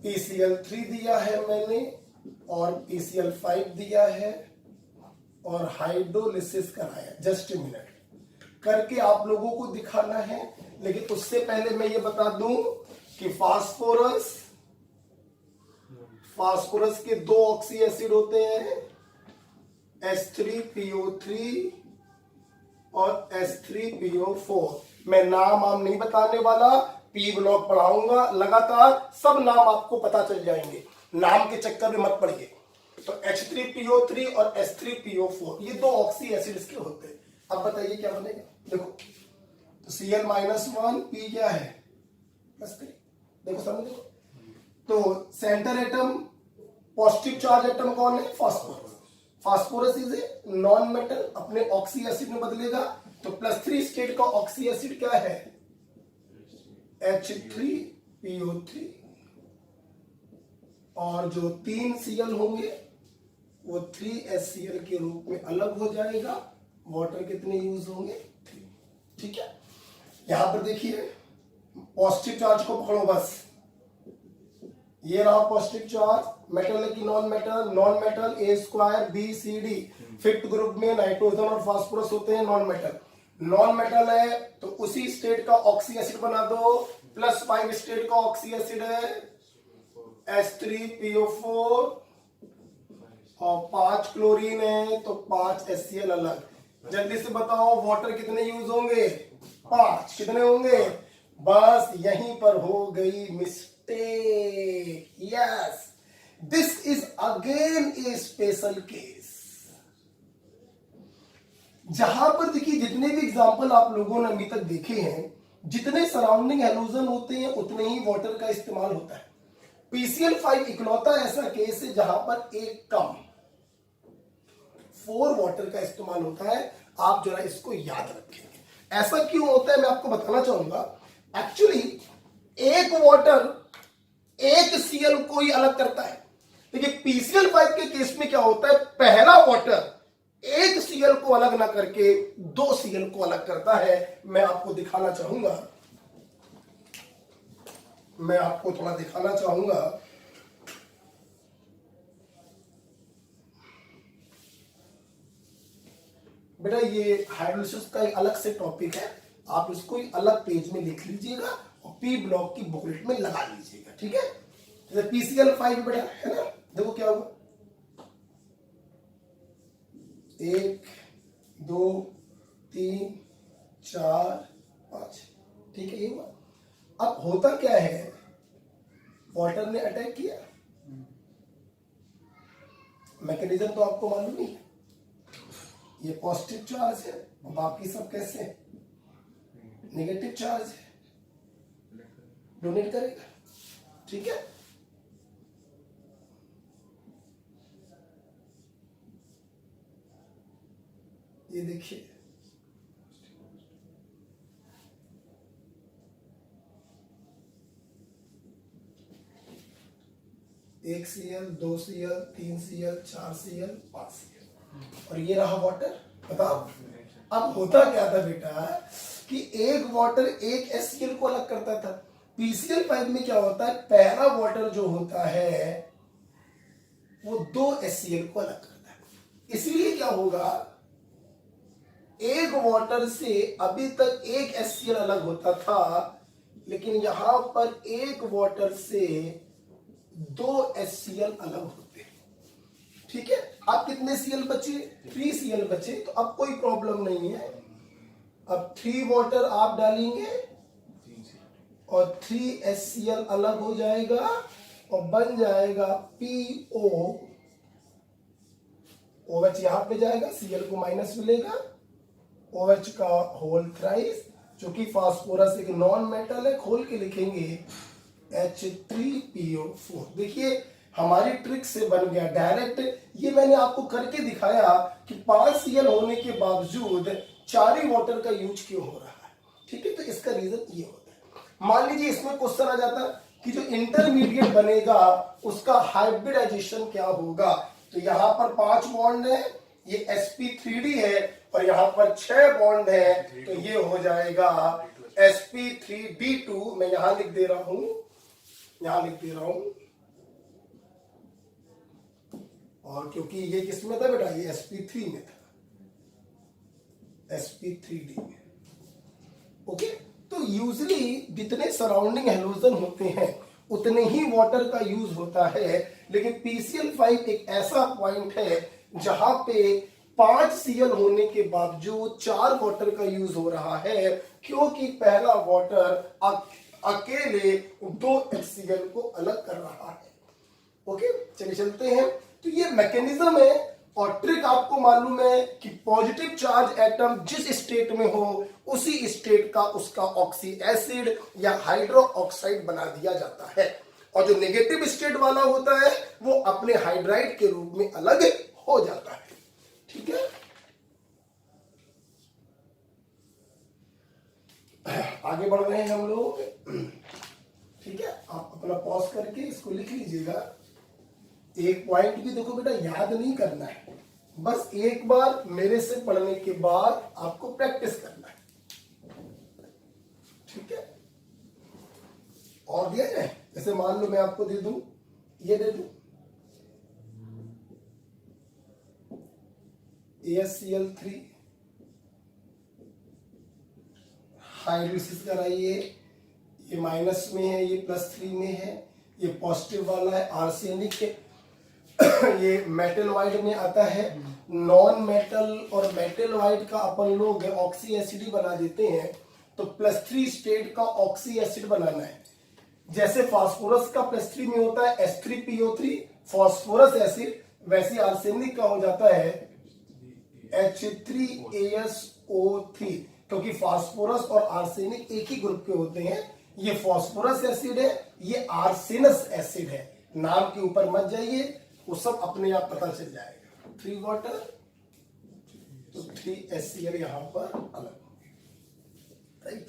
PCl3 दिया है मैंने और PCl5 दिया है और हाइड्रोलिसिस कराया। जस्ट ए मिनट करके आप लोगों को दिखाना है, लेकिन उससे पहले मैं ये बता दूं कि फास्फोरस के 2 ऑक्सी एसिड होते हैं, H3PO3 और H3PO4। मैं नाम नहीं बताने वाला, पी ब्लॉक पढ़ाऊंगा लगातार, सब नाम आपको पता चल जाएंगे, नाम के चक्कर में मत पड़िए। तो H3PO3 और H3PO4 ये 2 ऑक्सी एसिड के होते हैं। अब बताइए क्या बनेगा, देखो तो Cl-1, P क्या है +3, देखो समझ देखो। तो centre atom positive charge atom कौन है, phosphorus. Phosphorus is a non metal, अपने ऑक्सी एसिड में बदलेगा, तो तो +3 स्टेट का ऑक्सी एसिड क्या है? H3PO3। और जो 3 Cl होंगे वो 3HCl के रूप में अलग हो जाएगा। वाटर कितने यूज होंगे? 3। ठीक है, यहां पर देखिए पॉजिटिव चार्ज को पकड़ो बस। ये रहा पॉजिटिव चार्ज, मेटल है कि non metal? Non metal, A2BCD। Fifth group में नाइट्रोजन और फास्फोरस होते हैं नॉन मेटल। नॉन मेटल है तो उसी स्टेट का ऑक्सी एसिड बना दो। +5 स्टेट का ऑक्सी एसिड है H3PO4 और 5 क्लोरीन है तो 5 HCl अलग। जल्दी से बताओ वाटर कितने यूज होंगे? 5। कितने होंगे? बस यहीं पर हो गई mistake. Yes, this is again A special case. जहां पर देखिए जितने भी एग्जांपल आप लोगों ने अभी तक देखे हैं, जितने सराउंडिंग हैलोजन होते हैं उतने ही वाटर का इस्तेमाल होता है। PCl5 इकलौता ऐसा केस है जहां पर एक कम 4 वाटर का इस्तेमाल होता है। आप जरा इसको याद रखेंगे। ऐसा क्यों होता है मैं आपको बताना चाहूंगा। एक्चुअली एक वाटर एक Cl को ही अलग करता है। देखिए PCl5 के केस में क्या होता है, पहला वाटर एक Cl को अलग ना करके 2 Cl को अलग करता है। मैं आपको दिखाना चाहूंगा, मैं आपको थोड़ा दिखाना चाहूंगा। बेटा ये हाइड्रोलिसिस का एक अलग से टॉपिक है, आप इसको एक अलग पेज में लिख लीजिएगा और पी ब्लॉक की बुकलेट में लगा लीजिएगा। ठीक है, जैसे PCl5 बेटा है ना, देखो क्या होगा, 1 2 3 4 5। ठीक है, ये हुआ। अब होता क्या है, वाटर ने अटैक किया, मैकेनिज्म तो आपको मालूम नहीं है। ये पॉजिटिव चार्ज है और बाकी सब कैसे है? नेगेटिव चार्ज है, डोनेट करेगा। ठीक है, ये देखिए एक Cl, 2 Cl, 3 Cl, 4 Cl, 5 Cl और ये रहा वाटर। बताओ अब होता क्या था बेटा कि एक वाटर एक HCl को अलग करता था। PCl5 में क्या होता है, पहला वाटर जो होता है वो 2 HCl को अलग करता है। इसलिए क्या होगा, एक वाटर से अभी तक एक HCl अलग होता था, लेकिन यहां पर एक वाटर से 2 HCl अलग होते हैं। ठीक है, अब कितने Cl बचे? 3 Cl बचे, तो अब कोई प्रॉब्लम नहीं है। अब 3 वाटर आप डालेंगे और 3 HCl अलग हो जाएगा और बन जाएगा PO। OH यहां पे जाएगा, Cl को माइनस मिलेगा, OH का होल थ्राइस, जो कि फास्फोरस एक नॉन मेटल है, खोल के लिखेंगे H3PO4। देखिए हमारी ट्रिक से बन गया डायरेक्ट। ये मैंने आपको करके दिखाया कि 5 Cl होने के बावजूद 4 ही वाटर का यूज क्यों हो रहा है। ठीक है, तो इसका रीजन ये होता है। मान लीजिए इसमें क्वेश्चन आ जाता कि जो इंटरमीडिएट बनेगा उसका हाइब्रिडाइजेशन क्या होगा। तो यहां पर 5 बॉन्ड है, ये sp3d है और यहां पर 6 बॉन्ड है, तो ये हो जाएगा sp3d2। मैं यहां लिख दे रहा हूं, यहां लिख दे रहा हूं, और क्योंकि ये किसमें था बेटा, ये sp3 में था, sp3d में। ओके, तो यूजली जितने सराउंडिंग हैलोजन होते हैं उतने ही वाटर का यूज होता है, लेकिन PCl5 एक ऐसा पॉइंट है जहां पे 5 Cl होने के बावजूद 4 वाटर का यूज हो रहा है, क्योंकि पहला वाटर अकेले 2 HCl को अलग कर रहा है। ओके, चलिए चलते हैं। तो ये मैकेनिज्म है और ट्रिक आपको मालूम है कि पॉजिटिव चार्ज एटम जिस स्टेट में हो उसी स्टेट का उसका ऑक्सी एसिड या हाइड्रो ऑक्साइड बना दिया जाता है, और जो नेगेटिव स्टेट वाला होता है वो अपने हाइड्राइड के रूप में अलग हो जाता है। ठीक है, आगे बढ़ रहे हैं हम लोग। ठीक है, आप अपना पॉज करके इसको लिख लीजिएगा। एक पॉइंट भी देखो बेटा याद नहीं करना है, बस एक बार मेरे से पढ़ने के बाद आपको प्रैक्टिस करना है। ठीक है, और दिया जाए, जैसे मान लो मैं आपको दे दूं, ये दे दूं AsCl3 हाइड्रोलिसिस कराइए, ये माइनस में है, ये +3 में है, ये पॉजिटिव वाला है आर्सेनिक के ये मेटलवाइड में आता है। नॉन मेटल और मेटलवाइड का अपन लोग ऑक्सी एसिड बना देते हैं, तो +3 स्टेट का ऑक्सी एसिड बनाना है। जैसे फास्फोरस का +3 में होता है H3PO3 फास्फोरस एसिड, वैसे आर्सेनिक का हो जाता है H3AsO3, क्योंकि फास्फोरस और आर्सेनिक एक ही ग्रुप के होते हैं। ये फास्फोरस एसिड है, ये आर्सेनस एसिड है। नाम के ऊपर मत जाइए, वो सब अपने आप पता चल जाएगा। 3 वाटर तो 3 HCl यहां पर अलग होंगे, राइट।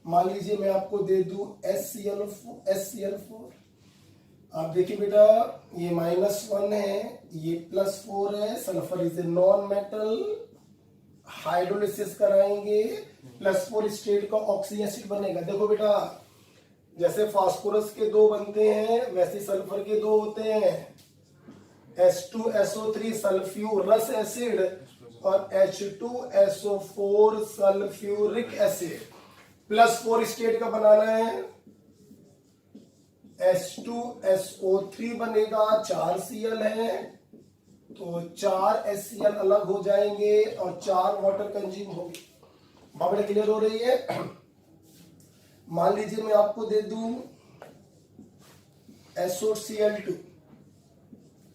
मान लीजिए मैं आपको दे दूं HCl4। आप देखिए बेटा, ये -1 है, ये +4 है। Sulphur is a non metal, hydrolysis कराएंगे, +4 स्टेट का ऑक्सी एसिड बनेगा। देखो बेटा, जैसे फास्फोरस के 2 बनते हैं, वैसे सल्फर के 2 होते हैं, H2SO3 सल्फ्यूरस एसिड और H2SO4 सल्फ्यूरिक एसिड। +4 स्टेट का बनाना है, H2SO3 बनेगा, 4 Cl है, तो 4 HCl अलग हो जाएंगे और 4 वाटर कंज्यूम होंगे। बाबड़े क्लियर हो रही है। मान लीजिए मैं आपको दे दूं SOCl2।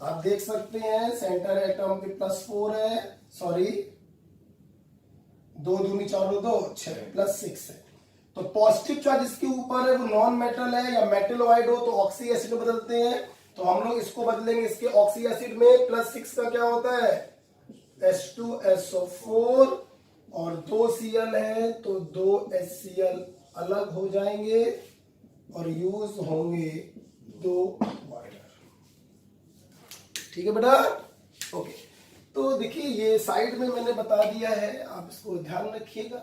आप देख सकते हैं सेंटर एटम पे +4 है, सॉरी 2 दूनी 4 2 6 +6 है। तो पॉजिटिव चार्ज इसके ऊपर है, वो नॉन मेटल है या मेटलवाइड हो तो ऑक्सी एसिड में बदलते हैं। तो हम लोग इसको बदलेंगे, इसके ऑक्सी एसिड में +6 का क्या होता है H2SO4 और 2 Cl है, तो 2 HCl अलग हो जाएंगे और यूज होंगे 2 वाटर। ठीक है बेटा, ओके। तो देखिए ये साइड में मैंने बता दिया है, आप इसको ध्यान रखिएगा।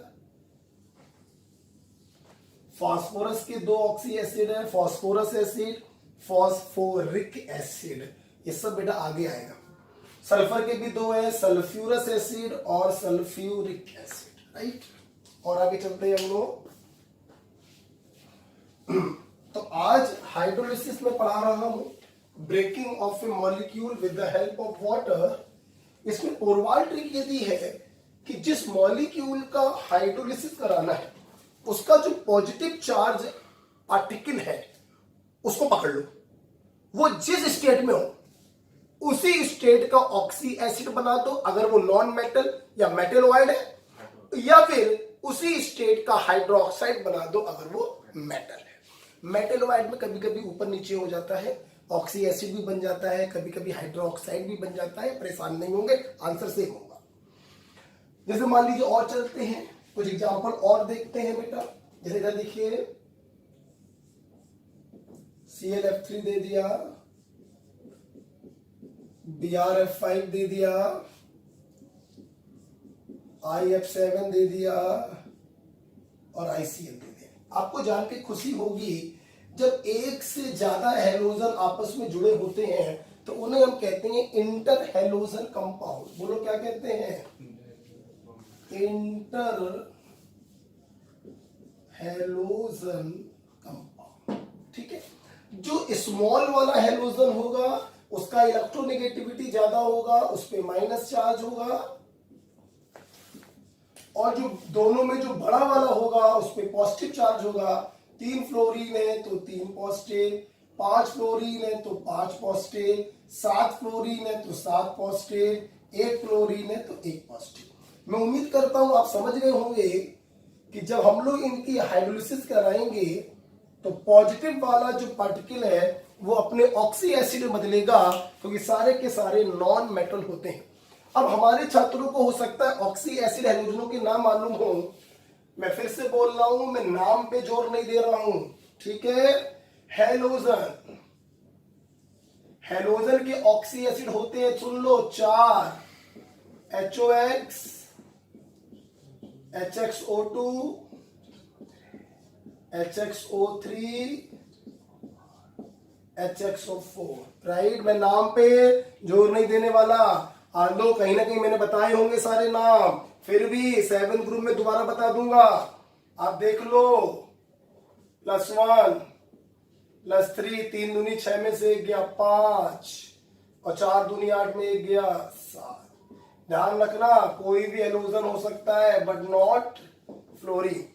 फास्फोरस के 2 ऑक्सी एसिड है, फास्फोरस एसिड, फास्फोरिक एसिड, ये सब बेटा आगे आएगा। सल्फर के भी 2 है, सल्फ्यूरस एसिड और सल्फ्यूरिक एसिड, राइट। और आगे चलते हैं हम लोग। तो आज हाइड्रोलिसिस में पढ़ा रहा हूं breaking of a molecule with the help of water. इसमें ओरवाल ट्रिक ये दी है कि जिस मॉलिक्यूल का हाइड्रोलिसिस कराना है, उसका जो पॉजिटिव चार्ज पार्टिकल है उसको पकड़ लो, वो जिस स्टेट में हो उसी स्टेट का ऑक्सी एसिड बना दो अगर वो नॉन मेटल या मेटलवाइड है, या फिर उसी स्टेट का हाइड्रोक्साइड बना दो अगर वो मेटल है। मेटलवाइड में कभी कभी ऊपर नीचे हो जाता है, ऑक्सी एसिड भी बन जाता है, कभी कभी हाइड्रोक्साइड भी बन जाता है, परेशान नहीं होंगे, आंसर सेम होगा। जैसे मान लीजिए और चलते हैं, कुछ एग्जांपल और देखते हैं बेटा। जैसे इधर देखिए ClF3 दे दिया, BrF5 दे दिया, IF7 दे दिया और ICl दे दिया। आपको जान के खुशी होगी, जब एक से ज्यादा हैलोजन आपस में जुड़े होते हैं तो उन्हें हम कहते हैं इंटर हैलोजन कंपाउंड। बोलो क्या कहते हैं, इंटर हैलोजन कंपाउंड। ठीक है, जो स्मॉल वाला हैलोजन होगा उसका इलेक्ट्रोनेगेटिविटी ज्यादा होगा, उस पे माइनस चार्ज होगा, और जो दोनों में जो बड़ा वाला होगा उस पे पॉजिटिव चार्ज होगा। 3 फ्लोरीन है तो 3 पॉजिटिव, 5 फ्लोरीन है तो 5 पॉजिटिव, 7 फ्लोरीन है तो 7 पॉजिटिव, 1 फ्लोरीन है तो 1 पॉजिटिव। मैं उम्मीद करता हूं आप समझ गए होंगे कि जब हम लोग इनकी हाइड्रोलिसिस कराएंगे तो पॉजिटिव वाला जो पार्टिकल है वो अपने ऑक्सी एसिड में बदलेगा, क्योंकि सारे के सारे नॉन मेटल होते हैं। अब हमारे छात्रों को हो सकता है ऑक्सी एसिड हैलोजनों के नाम मालूम हो, मैं फिर से बोल रहा हूं, मैं नाम पे जोर नहीं दे रहा हूं, ठीक है। हेलोजन, हेलोजन के ऑक्सी एसिड होते हैं, सुन लो, 4, HOX, HXO2, HXO3, HXO4, right. मैं नाम पे जोर नहीं देने वाला। आलो कहीं ना कहीं मैंने बताए होंगे सारे नाम, फिर भी 7 ग्रुप में दोबारा बता दूंगा। आप देख लो, +1 +3, 3 दूनी 6 में से 1 गया 5, और 4 दूनी 8 में 1 गया 7। ध्यान रखना, कोई भी हेलोजन हो सकता है बट नॉट फ्लोरीन।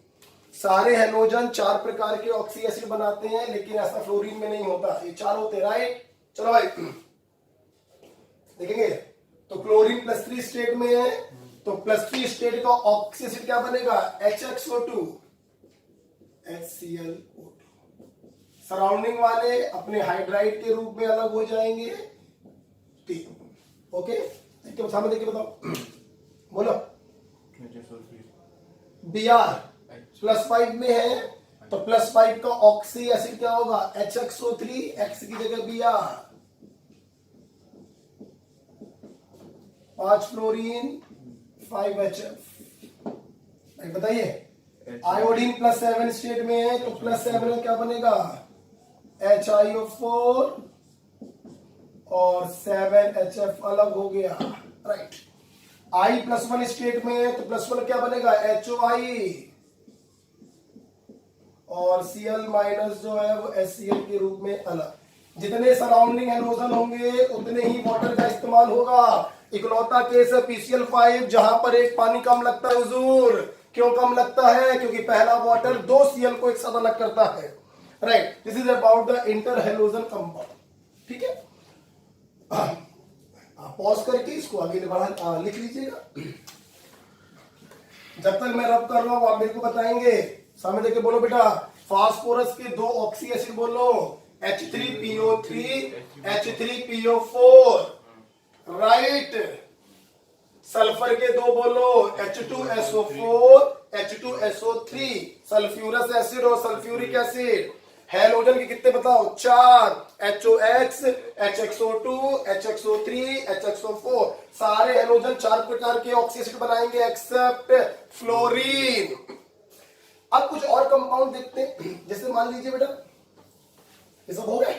सारे हेलोजन 4 प्रकार के ऑक्सी एसिड बनाते हैं, लेकिन ऐसा फ्लोरीन में नहीं होता, ये 4 होते हैं, राइट। चलो भाई देखेंगे। तो क्लोरीन +3 स्टेट में है, तो +3 स्टेट का ऑक्सी एसिड क्या बनेगा, HXO2, HClO2। सराउंडिंग वाले अपने हाइड्राइड के रूप में अलग हो जाएंगे, ठीक। ओके, सामने देखिए, बताओ, बोलो। Br +5 में है, तो +5 का ऑक्सी एसिड क्या होगा, HXO3, X की जगह Br। 5 fluorine 5 HF। बताइए, आयोडीन +7 स्टेट में है, तो +7 में क्या बनेगा, HiO4 और 7 HF अलग हो गया, राइट। I +1 स्टेट में है, तो +1 क्या बनेगा, HOI, और Cl- जो है वो HCl के रूप में अलग। जितने सराउंडिंग हेलोजन होंगे उतने ही वाटर का इस्तेमाल होगा। इकलौता केस है PCl5 जहां पर एक पानी कम लगता है। हुजूर, क्यों कम लगता है, क्योंकि पहला वाटर 2 Cl को एक साथ अलग करता है, right. This is about the inter halogen compound, ठीक है। पॉज करके इसको आगे लिख लीजिएगा। जब तक मैं रब कर रहा हूं आप मेरे को बताएंगे। सामने देखे, बोलो बेटा, फास्फोरस के 2 ऑक्सी एसिड बोलो, H3PO3, H3PO4, राइट। सल्फर के 2 बोलो, H2SO4, H2SO3, सल्फ्यूरस एसिड और सल्फ्यूरिक एसिड। हेलोजन के कितने बताओ, 4, HOX, HXO2, HXO3, HXO4। सारे हेलोजन 4 प्रकार के ऑक्सी एसिड बनाएंगे एक्सेप्ट फ्लोरीन। अब कुछ और कंपाउंड देखते हैं, जैसे मान लीजिए बेटा, ये सब हो गए,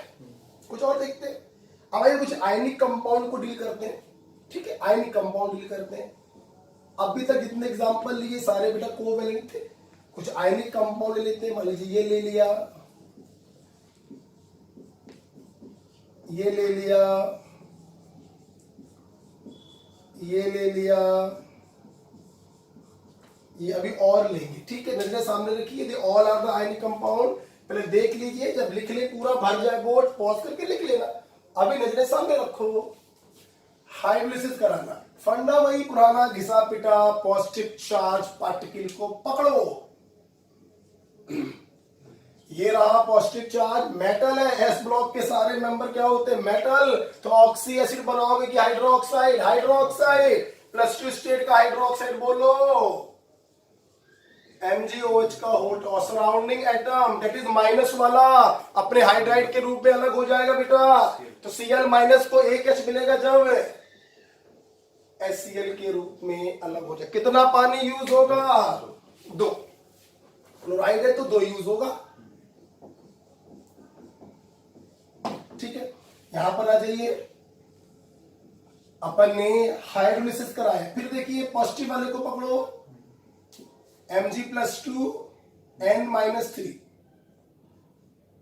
कुछ और देखते हैं। अब ये कुछ आयनिक कंपाउंड को डील करते हैं, ठीक है। आयनिक कंपाउंड डील करते हैं। अभी तक जितने एग्जांपल लिए सारे बेटा कोवैलेंट थे। कुछ आयनिक कंपाउंड ले लेते हैं। मान लीजिए ये ले लिया, ये ले लिया, ये ले लिया, ये अभी और लेंगे, ठीक है। नजरें सामने रखिए, they all are the ionic compound. पहले देख लीजिए, जब लिख ले पूरा भर जाए बोर्ड, पॉज करके लिख लेना। अभी नजरें सामने रखो। हाइड्रोलिसिस कराना, फंडा वही पुराना, घिसा पिटा, पॉजिटिव चार्ज पार्टिकल को पकड़ो। ये रहा पॉजिटिव चार्ज, मेटल है, एस ब्लॉक के सारे मेंबर क्या होते हैं, मेटल। तो ऑक्सी एसिड बनाओगे कि हाइड्रोक्साइड, हाइड्रोक्साइड। +2 स्टेट का हाइड्रोक्साइड बोलो, MgOH का होल्ड। और surrounding atom that is minus वाला अपने हाइड्राइड के रूप में अलग हो जाएगा बेटा। तो Cl- को 1 H मिलेगा जब HCl के रूप में अलग हो जाए। कितना पानी यूज होगा, 2। क्लोराइड है तो 2 यूज होगा, ठीक है। यहां पर आ जाइए, अपन ने हाइड्रोलिसिस कराया। फिर देखिए पॉजिटिव वाले को पकड़ो, Mg+2 N-3।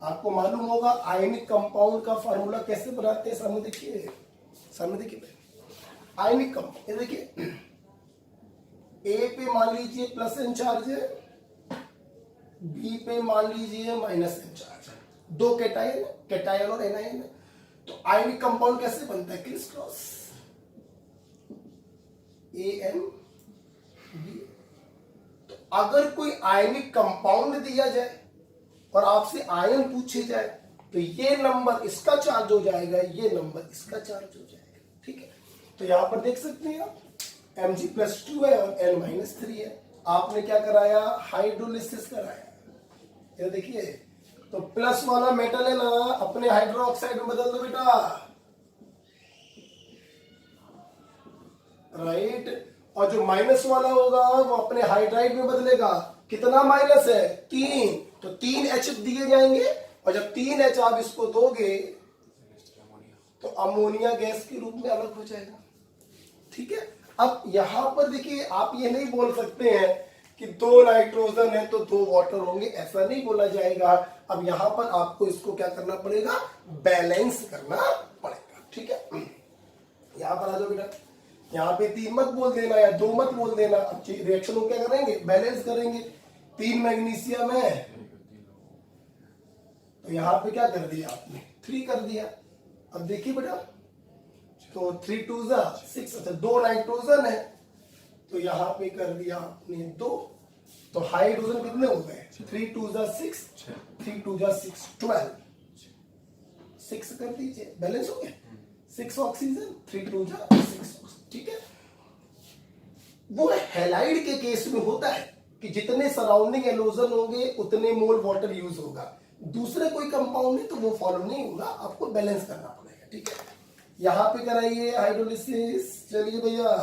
आपको मालूम होगा आयनिक कंपाउंड का फार्मूला कैसे बनाते हैं। सामने देखिए, सामने देखिए आयनिक कंपाउंड। ये देखिए, ए पे मान लीजिए +N चार्ज है, बी पे मान लीजिए -N चार्ज है। 2 कैटायन, कैटायन और एनायन। तो आयनिक कंपाउंड कैसे बनता है, क्रिस क्रॉस, AN तो अगर कोई आयनिक कंपाउंड दिया जाए और आपसे आयन पूछे जाए, तो ये नंबर इसका चार्ज हो जाएगा, ये नंबर इसका चार्ज हो जाएगा, ठीक है। तो यहां पर देख सकते हैं आप, Mg+2 है और N-3 है। आपने क्या कराया, हाइड्रोलिसिस कराया। ये देखिए, तो प्लस वाला मेटल है ना, अपने हाइड्रोक्साइड में बदल दो बेटा, राइट। और जो माइनस वाला होगा वो अपने हाइड्राइड में बदलेगा। कितना माइनस है, 3, तो 3 H दिए जाएंगे, और जब 3 H आप इसको दोगे तो अमोनिया गैस के रूप में अलग हो जाएगा। ठीक है। अब यहां पर देखिए, आप ये नहीं बोल सकते हैं कि 2 नाइट्रोजन है तो 2 वाटर होंगे, ऐसा नहीं बोला जाएगा। अब यहां पर आपको इसको क्या करना पड़ेगा, बैलेंस करना पड़ेगा। ठीक है, यहां पर आ जाओ बेटा, यहाँ पे 3 मत बोल देना या 2 मत बोल देना। अब रिएक्शन को क्या करेंगे, बैलेंस करेंगे। 3 मैग्नीशियम है तो यहाँ पे क्या कर दिया आपने, 3 कर दिया। अब देखिए बेटा, तो 3 2 6, अच्छा 2 नाइट्रोजन है तो यहाँ पे कर दिया आपने 2, तो हाइड्रोजन कितने हो गए, 3 2 6, 3 2 6 12, 6 कर दीजिए, बैलेंस हो गया। 6 ऑक्सीजन, 3 2 6। ठीक है, वो हैलाइड के केस में होता है कि जितने सराउंडिंग एलोजन होंगे उतने मोल वाटर यूज होगा। दूसरे कोई कंपाउंड है तो वो फॉलो नहीं होगा, आपको बैलेंस करना पड़ेगा। ठीक है, यहां पे कराइए हाइड्रोलिसिस। चलिए भैया,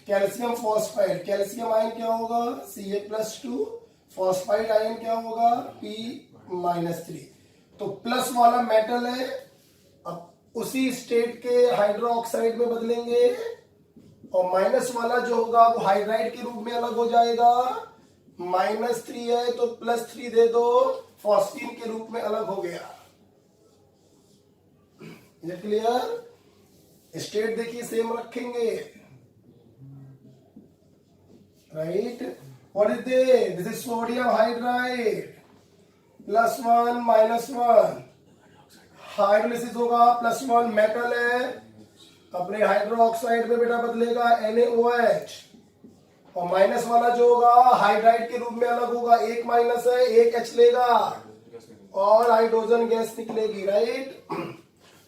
कैल्शियम फॉस्फाइड, कैल्शियम आयन क्या होगा, Ca+2, फॉस्फाइड आयन क्या होगा, P-3। तो प्लस वाला मेटल है, अब उसी स्टेट के हाइड्रोक्साइड में बदलेंगे, और माइनस वाला जो होगा वो हाइड्राइड के रूप में अलग हो जाएगा। -3 है तो +3 दे दो, फॉस्फीन के रूप में अलग हो गया। ये क्लियर, स्टेट देखिए सेम रखेंगे, right. What is this is sodium hydride, +1 -1, hydrolysis होगा, +1 मेटल है, अपने हाइड्रोक्साइड में बेटा बदलेगा NaOH, और माइनस वाला जो होगा हाइड्राइड के रूप में अलग होगा। 1 माइनस है, 1 H लेगा और हाइड्रोजन गैस निकलेगी, राइट।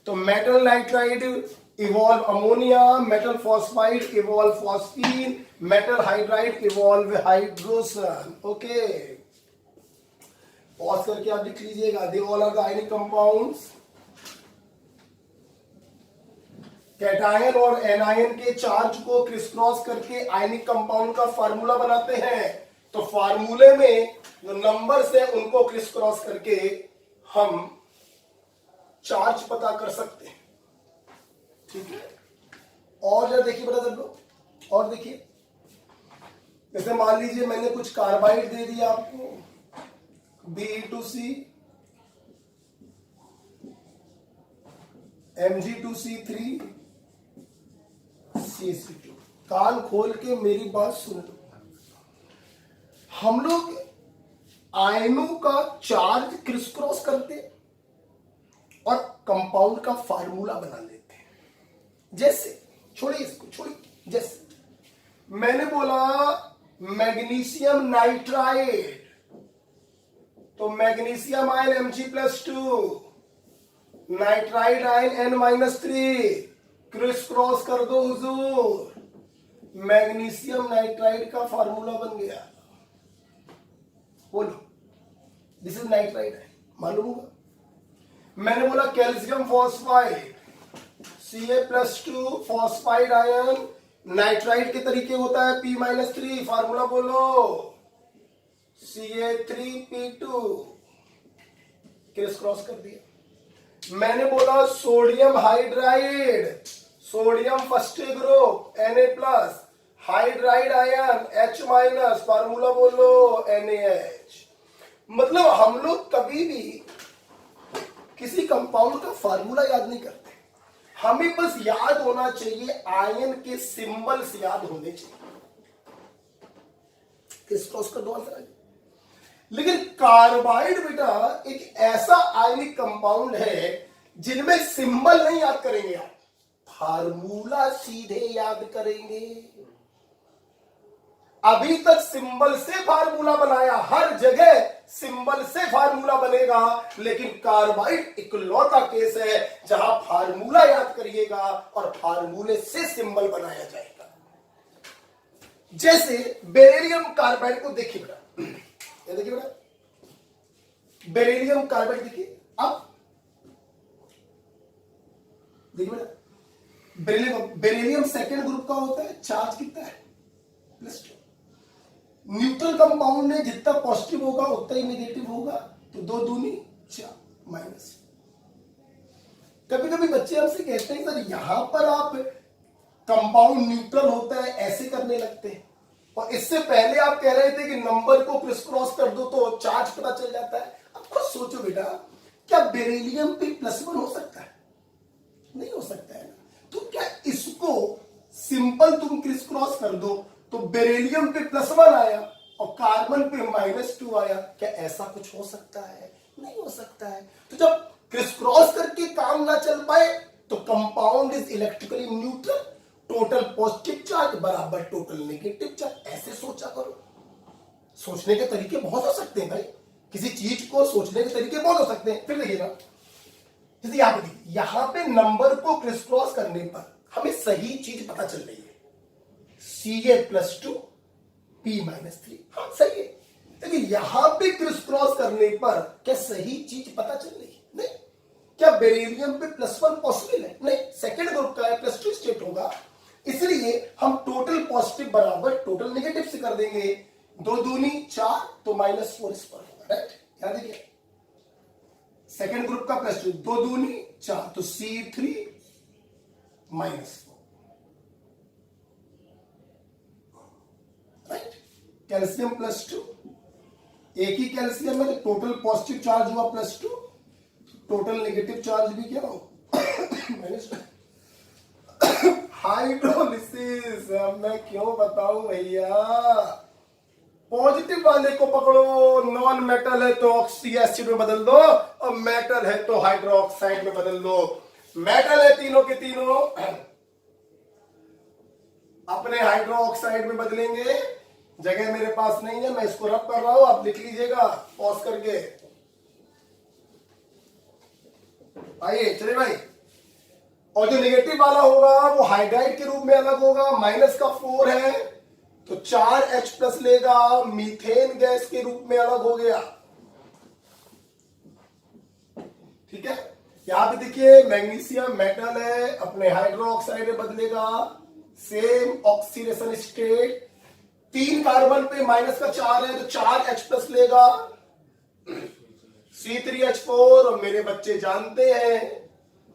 तो metal nitride evolve ammonia, metal phosphide evolve phosphine, metal hydride evolve hydrogen. Okay, pause करके आप लिख लीजिएगा, they all are the ionic compounds. Cation और एनायन के चार्ज को क्रिस क्रॉस करके आयनिक कंपाउंड का फार्मूला बनाते हैं। तो फार्मूले में जो नंबर्स है उनको क्रिस क्रॉस करके हम चार्ज पता कर सकते हैं। ठीक है, और जरा देखिए बेटा सब लोग, और देखिए, जैसे मान लीजिए मैंने कुछ कार्बाइड दे दिया आपको, Be2C, Mg2C3, CH2। कान खोल के मेरी बात सुन लो, हम लोग आयनों का चार्ज क्रिस क्रॉस करते और कंपाउंड का फार्मूला बना लेते हैं। जैसे, छोड़िए इसको, छोड़िए, जैसे मैंने बोला मैग्नीशियम नाइट्राइड, तो magnesium ion Mg+2, nitride ion N-3, criss cross कर दो हुजूर, मैग्नीशियम नाइट्राइड का फार्मूला बन गया। बोलो, दिस इज नाइट्राइड है, मालूम होगा। मैंने बोला calcium phosphide, Ca+2 phosphide ion nitride के तरीके होता है, P-3, फार्मूला बोलो, Ca3P2, क्रिस क्रॉस कर दिया। मैंने बोला sodium hydride, sodium first group Na+, hydride ion H-, formula बोलो NaH। मतलब हम लोग कभी भी किसी कंपाउंड का फार्मूला याद नहीं करते, हमें बस याद होना चाहिए, आयन के सिंबल्स याद होने चाहिए। क्रिस क्रॉस कर दो आंसर। लेकिन कार्बाइड बेटा एक ऐसा आयनिक कंपाउंड है जिनमें सिंबल नहीं याद करेंगे आप, फार्मूला सीधे याद करेंगे। अभी तक सिंबल से फार्मूला बनाया, हर जगह सिंबल से फार्मूला बनेगा, लेकिन कार्बाइड इकलौता केस है जहां फार्मूला याद करिएगा और फार्मूले से सिंबल बनाया जाएगा। जैसे बेरिलियम कार्बाइड को देखिए बेटा, ये देखिए बेटा, बेरिलियम कार्बाइड देखिए, अब देखिए बेटा, बेरिलियम सेकेंड ग्रुप का होता है, चार्ज कितना है, +2। न्यूट्रल कंपाउंड में जितना पॉजिटिव होगा उतना ही नेगेटिव होगा, तो 2 दूनी 4 माइनस। कभी कभी बच्चे हमसे कहते हैं सर यहां पर आप कंपाउंड न्यूट्रल होता है ऐसे करने लगते हैं, और इससे पहले आप कह रहे थे कि नंबर को क्रिस क्रॉस कर दो तो चार्ज पता चल जाता है। अब खुद सोचो बेटा, क्या बेरिलियम पे +1 हो सकता है? नहीं हो सकता है ना। तो क्या इसको सिंपल तुम क्रिस क्रॉस कर दो तो बेरिलियम पे +1 आया और कार्बन पे -2 आया, क्या ऐसा कुछ हो सकता है? नहीं हो सकता है। तो जब क्रिस क्रॉस करके काम ना चल पाए तो compound is electrically neutral, total positive charge बराबर टोटल नेगेटिव चार्ज, ऐसे सोचा करो। सोचने के तरीके बहुत हो सकते हैं भाई, किसी चीज को सोचने के तरीके बहुत हो सकते हैं। फिर देखिएगा, जैसे यहां पे नंबर को क्रिस क्रॉस करने पर हमें सही चीज पता चल रही है, Ca+2 P-3, हाँ सही है। लेकिन यहां पे क्रिस क्रॉस करने पर क्या सही चीज पता चल रही है? नहीं। क्या बेरिलियम पे +1 पॉसिबल है? नहीं, सेकेंड ग्रुप का है, +2 स्टेट होगा, इसलिए हम टोटल पॉजिटिव बराबर टोटल नेगेटिव से कर देंगे। 2 दूनी 4 तो -4 इस पर होगा, राइट। याद देखिए, सेकेंड ग्रुप का +2, 2 दूनी 4 तो C3 -4, राइट। कैल्शियम +2, एक ही कैल्शियम है तो टोटल पॉजिटिव चार्ज हुआ +2, टोटल नेगेटिव चार्ज भी क्या हो हाइड्रोलिसिस। मैं क्यों बताऊं भैया, पॉजिटिव वाले को पकड़ो, नॉन मेटल है तो ऑक्सी एसिड में बदल दो, और मेटल है तो हाइड्रोक्साइड में बदल दो। मेटल है तीनों के तीनों, अपने हाइड्रोक्साइड में बदलेंगे। जगह मेरे पास नहीं है, मैं इसको रब कर रहा हूं, आप लिख लीजिएगा पॉज करके। आइए चले भाई, और जो नेगेटिव वाला होगा वो हाइड्राइड के रूप में अलग होगा, -4 है तो 4H+ लेगा, मीथेन गैस के रूप में अलग हो गया। ठीक है, यहां पे देखिए मैग्नीशियम मेटल है, अपने हाइड्रोक्साइड में बदलेगा, सेम ऑक्सीडेशन स्टेट, 3 कार्बन पे -4 है तो 4H+ लेगा, C3H4, और मेरे बच्चे जानते हैं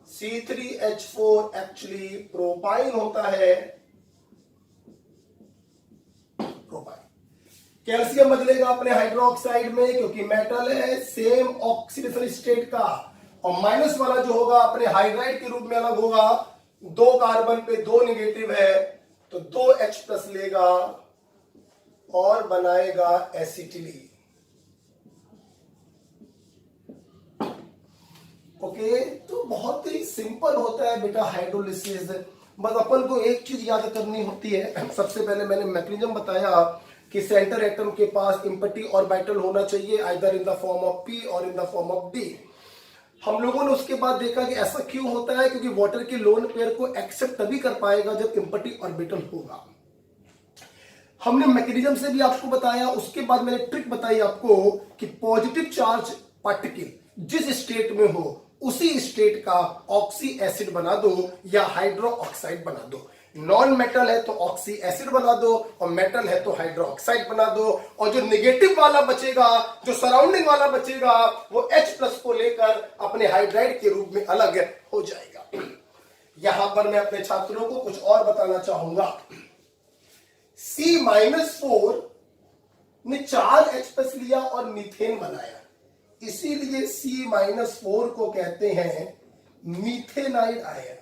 C3H4 एक्चुअली प्रोपाइन होता है, प्रोपाइन। कैल्शियम बदलेगा अपने हाइड्रोक्साइड में क्योंकि मेटल है, सेम ऑक्सीडेशन स्टेट का, और माइनस वाला जो होगा अपने हाइड्राइड के रूप में अलग होगा, 2 कार्बन पे 2 नेगेटिव है तो 2H+ लेगा और बनाएगा एसिटिलीन। ओके, तो बहुत ही सिंपल होता है बेटा हाइड्रोलिसिस। बस अपन को एक चीज याद करनी होती है, सबसे पहले मैंने मैकेनिज्म बताया कि सेंटर एटम के पास एम्प्टी ऑर्बिटल होना चाहिए, either in the form of p और in the form of d। हम लोगों ने उसके बाद देखा कि ऐसा क्यों होता है, क्योंकि वाटर के लोन पेयर को एक्सेप्ट तभी कर पाएगा जब एम्प्टी ऑर्बिटल होगा। हमने मैकेनिज्म से भी आपको बताया, उसके बाद मैंने ट्रिक बताई आपको कि पॉजिटिव चार्ज पार्टिकल जिस स्टेट में हो उसी स्टेट का ऑक्सी एसिड बना दो या हाइड्रो ऑक्साइड बना दो। नॉन मेटल है तो ऑक्सी एसिड बना दो, और मेटल है तो हाइड्रो ऑक्साइड बना दो, और जो निगेटिव वाला बचेगा, जो सराउंडिंग वाला बचेगा, वो H+ को लेकर अपने हाइड्राइड के रूप में अलग हो जाएगा। यहां पर मैं अपने छात्रों को कुछ और बताना चाहूंगा। C-4 ने 4H+ लिया और मीथेन बनाया, इसीलिए C-4 को कहते हैं मीथेनाइड आयन।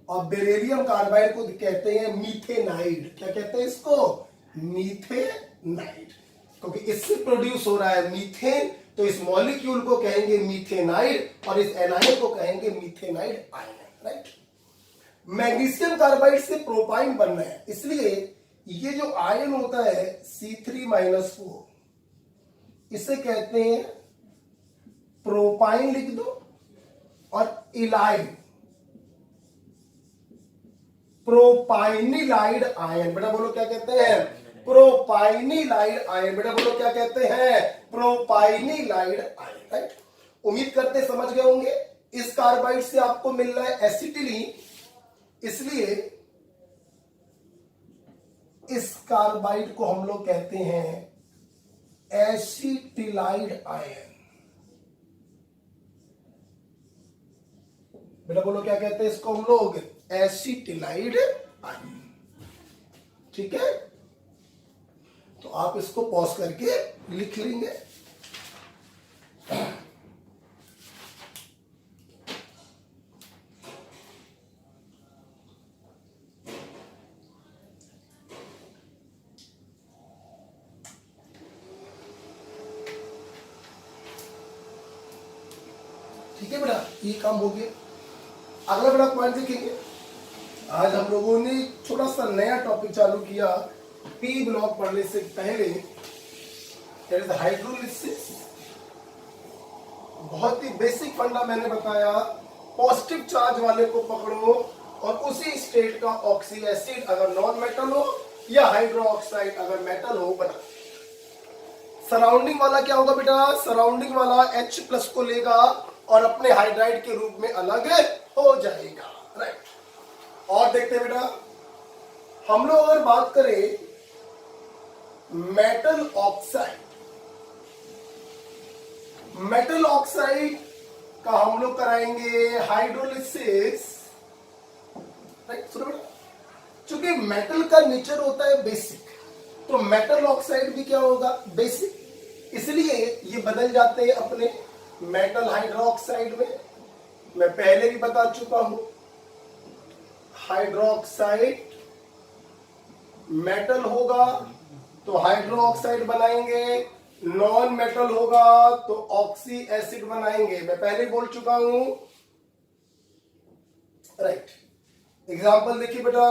और बेरिलियम कार्बाइड को कहते हैं मीथेनाइड। क्या कहते हैं इसको? मीथेनाइड, क्योंकि इससे प्रोड्यूस हो रहा है मीथेन, तो इस मॉलिक्यूल को कहेंगे मीथेनाइड और इस एनायन को कहेंगे methanide ion, right. Magnesium carbide से प्रोपाइन बनना है, इसलिए ये जो आयन होता है C3-4, इसे कहते हैं प्रोपाइन, लिख दो, और इलाइल, प्रोपाइनिलाइड आयन। बेटा बोलो क्या कहते हैं? प्रोपाइनिलाइड आयन। बेटा बोलो क्या कहते हैं? प्रोपाइनिलाइड आयन। राइट, उम्मीद करते समझ गए होंगे। इस कार्बाइड से आपको मिल रहा है एसिटिलीन, इसलिए इस कार्बाइड को हम लोग कहते हैं एसिटिलाइड आयन। बेटा बोलो क्या कहते हैं इसको हम लोग? Acetylide ion. ठीक है, तो आप इसको पॉज करके लिख लेंगे। ठीक है बेटा, ये काम हो गया। अगला बेटा पॉइंट देखेंगे। आज हम लोगों ने छोटा सा नया टॉपिक चालू किया पी ब्लॉक पढ़ने से पहले, दैट इज हाइड्रोलिसिस। बहुत ही बेसिक फंडा मैंने बताया, पॉजिटिव चार्ज वाले को पकड़ो और उसी स्टेट का ऑक्सी एसिड अगर नॉन मेटल हो या हाइड्रोक्साइड अगर मेटल हो बना। सराउंडिंग वाला क्या होगा बेटा? सराउंडिंग वाला H+ को लेगा और अपने हाइड्राइड के रूप में अलग हो जाएगा। राइट, और देखते हैं बेटा, हम लोग अगर बात करें मेटल ऑक्साइड, मेटल ऑक्साइड का हम लोग कराएंगे हाइड्रोलिसिस। राइट, सुनो बेटा, चूंकि मेटल का नेचर होता है बेसिक, तो मेटल ऑक्साइड भी क्या होगा? बेसिक, इसलिए ये बदल जाते हैं अपने मेटल हाइड्रोक्साइड में। मैं पहले भी बता चुका हूं, हाइड्रोक्साइड मेटल होगा तो हाइड्रोक्साइड बनाएंगे, नॉन मेटल होगा तो ऑक्सी एसिड बनाएंगे। मैं पहले बोल चुका हूं। राइट, एग्जांपल देखिए बेटा,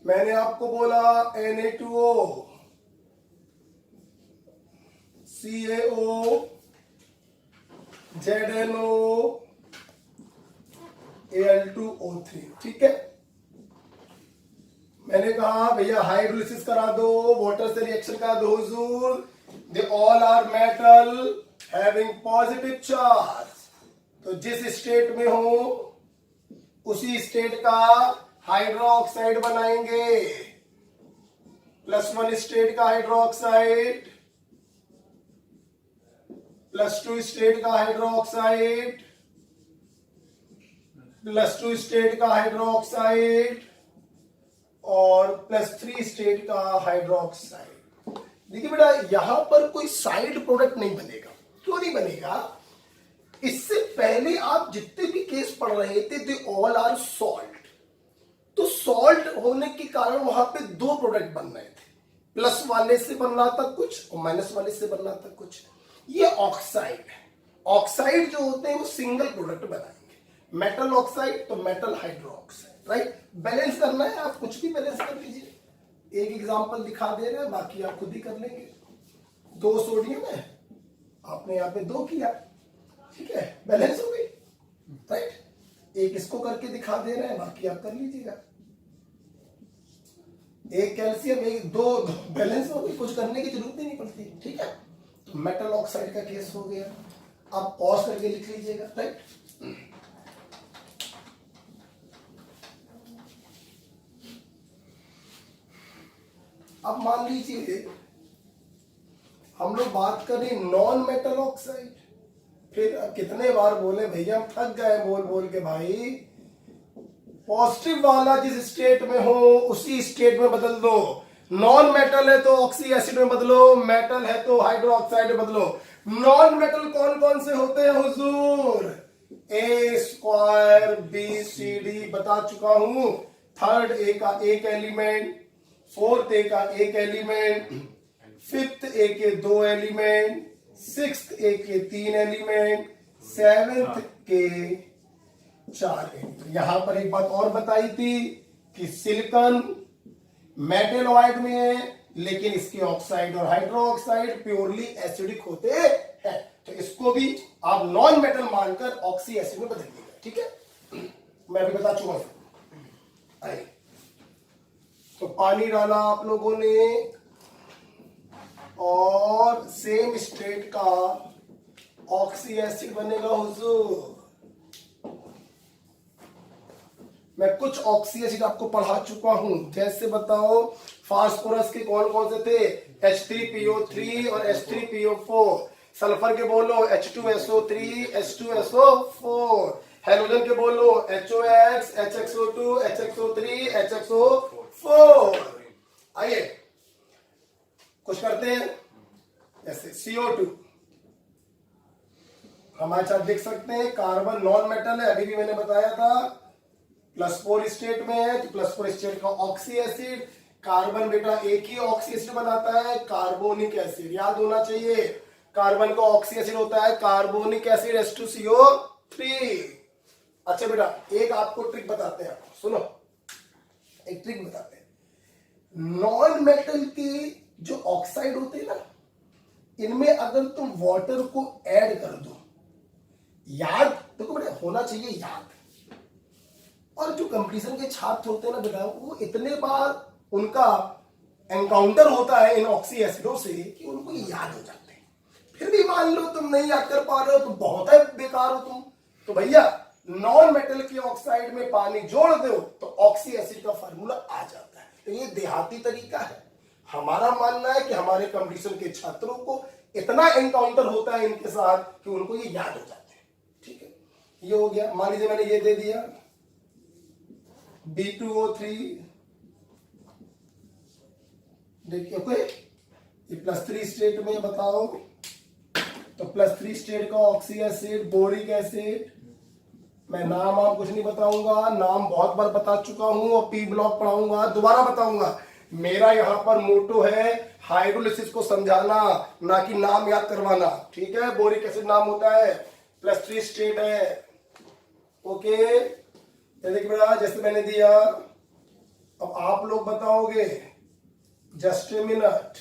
मैंने आपको बोला Na2O, CaO, ZnO, Al2O3। ठीक है, मैंने कहा भैया हाइड्रोलिसिस करा दो, वाटर से रिएक्शन करा दो हुजूर, they all are metal having positive charge. तो जिस स्टेट में हो उसी स्टेट का हाइड्रोक्साइड बनाएंगे, +1 स्टेट का हाइड्रोक्साइड, +2 स्टेट का हाइड्रोक्साइड, +2 स्टेट का हाइड्रोक्साइड और +3 स्टेट का हाइड्रोक्साइड। देखिए बेटा, यहां पर कोई साइड प्रोडक्ट नहीं बनेगा। क्यों नहीं बनेगा? इससे पहले आप जितने भी केस पढ़ रहे थे दे ऑल आर सॉल्ट। तो सॉल्ट होने के कारण वहां पे 2 प्रोडक्ट बन रहे थे, प्लस वाले से बन रहा था कुछ और माइनस वाले से बन रहा था कुछ। ये ऑक्साइड है, ऑक्साइड जो होते हैं वो सिंगल प्रोडक्ट बनाएंगे, मेटल ऑक्साइड तो मेटल हाइड्रोक्साइड। राइट, बैलेंस करना है, आप कुछ भी बैलेंस कर लीजिए। एक एग्जांपल दिखा दे रहे हैं, बाकी आप खुद ही कर लेंगे। 2 सोडियम है, आपने यहाँ पे 2 किया, ठीक है, बैलेंस हो गई। राइट, एक इसको करके दिखा दे रहे हैं, बाकी आप कर लीजिएगा। एक कैल्शियम, एक 2 बैलेंस हो गई, कुछ करने की जरूरत ही नहीं पड़ती। ठीक है, तो मेटल ऑक्साइड का केस हो गया। आप पॉज करके लिख लीजिएगा। राइट, अब मान लीजिए हम लोग बात करें नॉन मेटल ऑक्साइड। फिर कितने बार बोले भैया, हम थक गए बोल बोल के भाई। पॉजिटिव वाला जिस स्टेट में हो उसी स्टेट में बदल दो। नॉन मेटल है तो ऑक्सी एसिड में बदलो, मेटल है तो हाइड्रोक्साइड में बदलो। नॉन मेटल कौन कौन से होते हैं हुजूर? A² BCD बता चुका हूं। थर्ड ए का एक एलिमेंट, फोर्थ ए का एक एलिमेंट, फिफ्थ ए के 2 एलिमेंट, सिक्स्थ ए के 3 एलिमेंट, सेवेंथ के 4 एलिमेंट। यहां पर एक बात और बताई थी कि सिलिकॉन मेटेलॉइड में है, लेकिन इसके ऑक्साइड और हाइड्रोक्साइड प्योरली एसिडिक होते हैं। तो इसको भी आप नॉन मेटल मानकर ऑक्सी एसिड में बदल दीजिएगा, ठीक है। मैं अभी बता चुका हूं। आइए, तो पानी डाला आप लोगों ने और सेम स्टेट का ऑक्सी एसिड बनेगा हुजूर। मैं कुछ ऑक्सी एसिड आपको पढ़ा चुका हूं, जैसे बताओ फास्फोरस के कौन कौन से थे, H3PO3 और H3PO4। सल्फर के बोलो H2SO3 H2SO4। हेलोजन के बोलो HOX HXO2 HXO3 HXO4। आइए कुछ करते हैं, जैसे CO2 हमारे साथ देख सकते हैं, कार्बन नॉन मेटल है, अभी भी मैंने बताया था +4 स्टेट में है, तो +4 स्टेट का ऑक्सी एसिड। कार्बन बेटा एक ही ऑक्सी एसिड बनाता है, कार्बोनिक एसिड, याद होना चाहिए। कार्बन का ऑक्सी एसिड होता है कार्बोनिक एसिड H2CO3। अच्छा बेटा एक आपको ट्रिक बताते हैं, सुनो एक ट्रिक बताते हैं। नॉन मेटल के जो ऑक्साइड होते हैं ना, इनमें अगर तुम वाटर को ऐड कर दो, याद देखो बेटा होना चाहिए याद। और जो कंपटीशन के छात्र होते हैं ना बेटा, वो इतने बार उनका एनकाउंटर होता है इन ऑक्सी एसिडों से कि उनको ये याद हो जाते हैं। फिर भी मान लो तुम नहीं याद कर पा रहे हो तो बहुत है बेकार हो तुम। तो भैया नॉन मेटल के ऑक्साइड में पानी जोड़ दो तो ऑक्सी एसिड का फार्मूला आ जाता है। तो ये देहाती तरीका है। हमारा मानना है कि हमारे कंपटीशन के छात्रों को इतना एनकाउंटर होता है इनके साथ कि उनको ये याद हो जाते हैं, ठीक है। ये हो गया, मान लीजिए मैंने ये दे दिया B2O3, देखिए ओके, ये +3 स्टेट में बताओ, तो +3 स्टेट का ऑक्सी एसिड बोरिक एसिड। मैं नाम आप कुछ नहीं बताऊंगा, नाम बहुत बार बता चुका हूं और पी ब्लॉक पढ़ाऊंगा, दोबारा बताऊंगा। मेरा यहां पर मोटो है हाइड्रोलिसिस को समझाना, ना कि नाम याद करवाना, ठीक है। बोरिक एसिड नाम होता है, +3 स्टेट है, ओके। देखिए बेटा जैसे मैंने दिया, अब आप लोग बताओगे, जस्ट ए मिनट।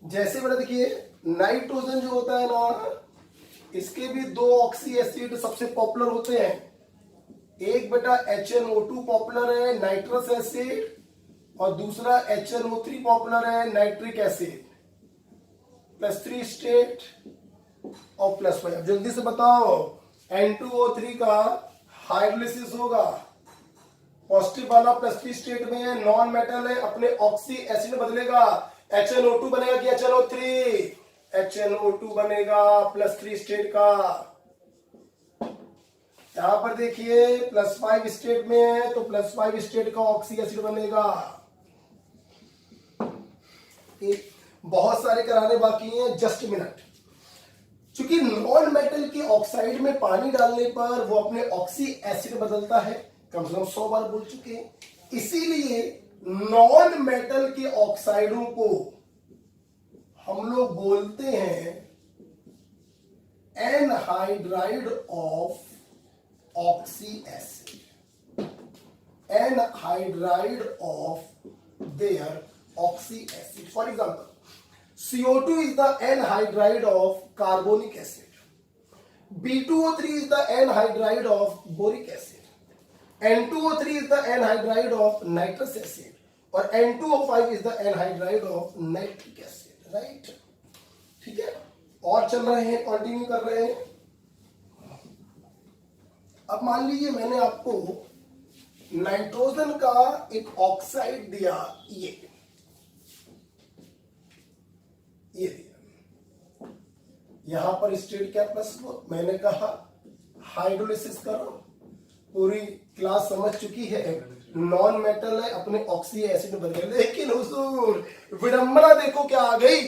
जैसे बेटा देखिए नाइट्रोजन जो होता है ना, इसके भी 2 ऑक्सी एसिड सबसे पॉपुलर होते हैं। एक बेटा HNO2 पॉपुलर है, नाइट्रस एसिड, और दूसरा HNO3 पॉपुलर है, नाइट्रिक एसिड। +3 स्टेट और +5। अब जल्दी से बताओ, N2O3 का हाइड्रोलिसिस होगा, पॉजिटिव वाला +3 स्टेट में है, नॉन मेटल है, अपने ऑक्सी एसिड में बदलेगा, HNO2 बनेगा कि HNO3? HNO2 बनेगा +3 स्टेट का। यहां पर देखिए +5 स्टेट में है, तो +5 स्टेट का ऑक्सी एसिड बनेगा। बहुत सारे कराने बाकी हैं, जस्ट मिनट। क्योंकि नॉन मेटल के ऑक्साइड में पानी डालने पर वो अपने ऑक्सी एसिड बदलता है, कम से कम 100 बार बोल चुके हैं। इसीलिए नॉन मेटल के ऑक्साइडों को हम लोग बोलते हैं anhydride of oxy acid, anhydride of their oxy acid. For example CO2 is the anhydride of carbonic acid. B2O3 is the anhydride of boric acid. N2O3 is the anhydride of nitrous acid. और N2O5 is the anhydride of nitric acid. Right? ठीक है, और चल रहे हैं, continue कर रहे हैं। अब मान लीजिए मैंने आपको नाइट्रोजन का एक ऑक्साइड दिया, ये दिया, यहां पर स्टेट क्या +4। मैंने कहा हाइड्रोलिसिस करो, पूरी क्लास समझ चुकी है, नॉन मेटल है, अपने ऑक्सी एसिड में बदले। लेकिन हुजूर विडंबना देखो क्या आ गई,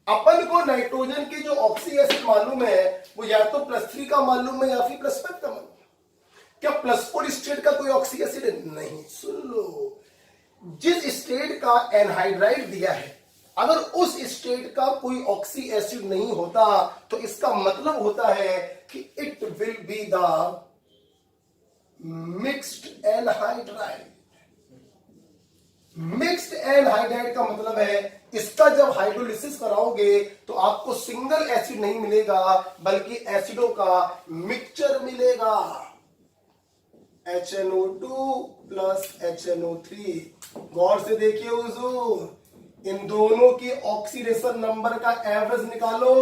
अपन को नाइट्रोजन के जो ऑक्सी एसिड मालूम है वो या तो +3 का मालूम है या फिर +5 का मालूम है। क्या +4 स्टेट का कोई ऑक्सी एसिड नहीं? सुन लो, जिस स्टेट का एनहाइड्राइड दिया है, अगर उस स्टेट का कोई ऑक्सी एसिड नहीं होता तो इसका मतलब होता है कि it will be the mixed anhydride. Mixed anhydride का मतलब है इसका जब हाइड्रोलिसिस कराओगे तो आपको सिंगल एसिड नहीं मिलेगा बल्कि एसिडों का मिक्सचर मिलेगा, HNO2 प्लस HNO3। गौर से देखिए हुजूर, इन दोनों की ऑक्सीडेशन नंबर का एवरेज निकालो,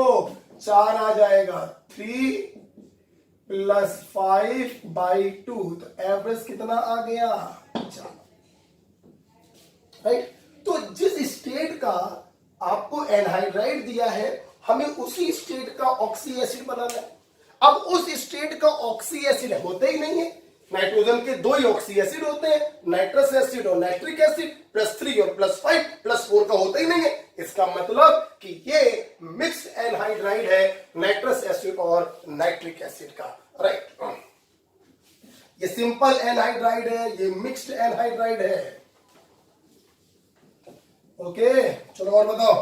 4 आ जाएगा, 3 प्लस 5/2, तो एवरेज कितना आ गया, 4। राइट। तो जिस स्टेट का आपको एनहाइड्राइड दिया है हमें उसी स्टेट का ऑक्सी एसिड बनाना है। अब उस स्टेट का ऑक्सी एसिड होते ही नहीं है, नाइट्रोजन के 2 ही ऑक्सी एसिड होते हैं, नाइट्रस एसिड और नाइट्रिक एसिड, +3 और +5 +4 का होता ही नहीं है। इसका मतलब कि ये मिक्स एनहाइड्राइड है, नाइट्रस एसिड और नाइट्रिक एसिड का। राइट, ये सिंपल एनहाइड्राइड है, ये मिक्स्ड एनहाइड्राइड है। ओके, चलो और बताओ,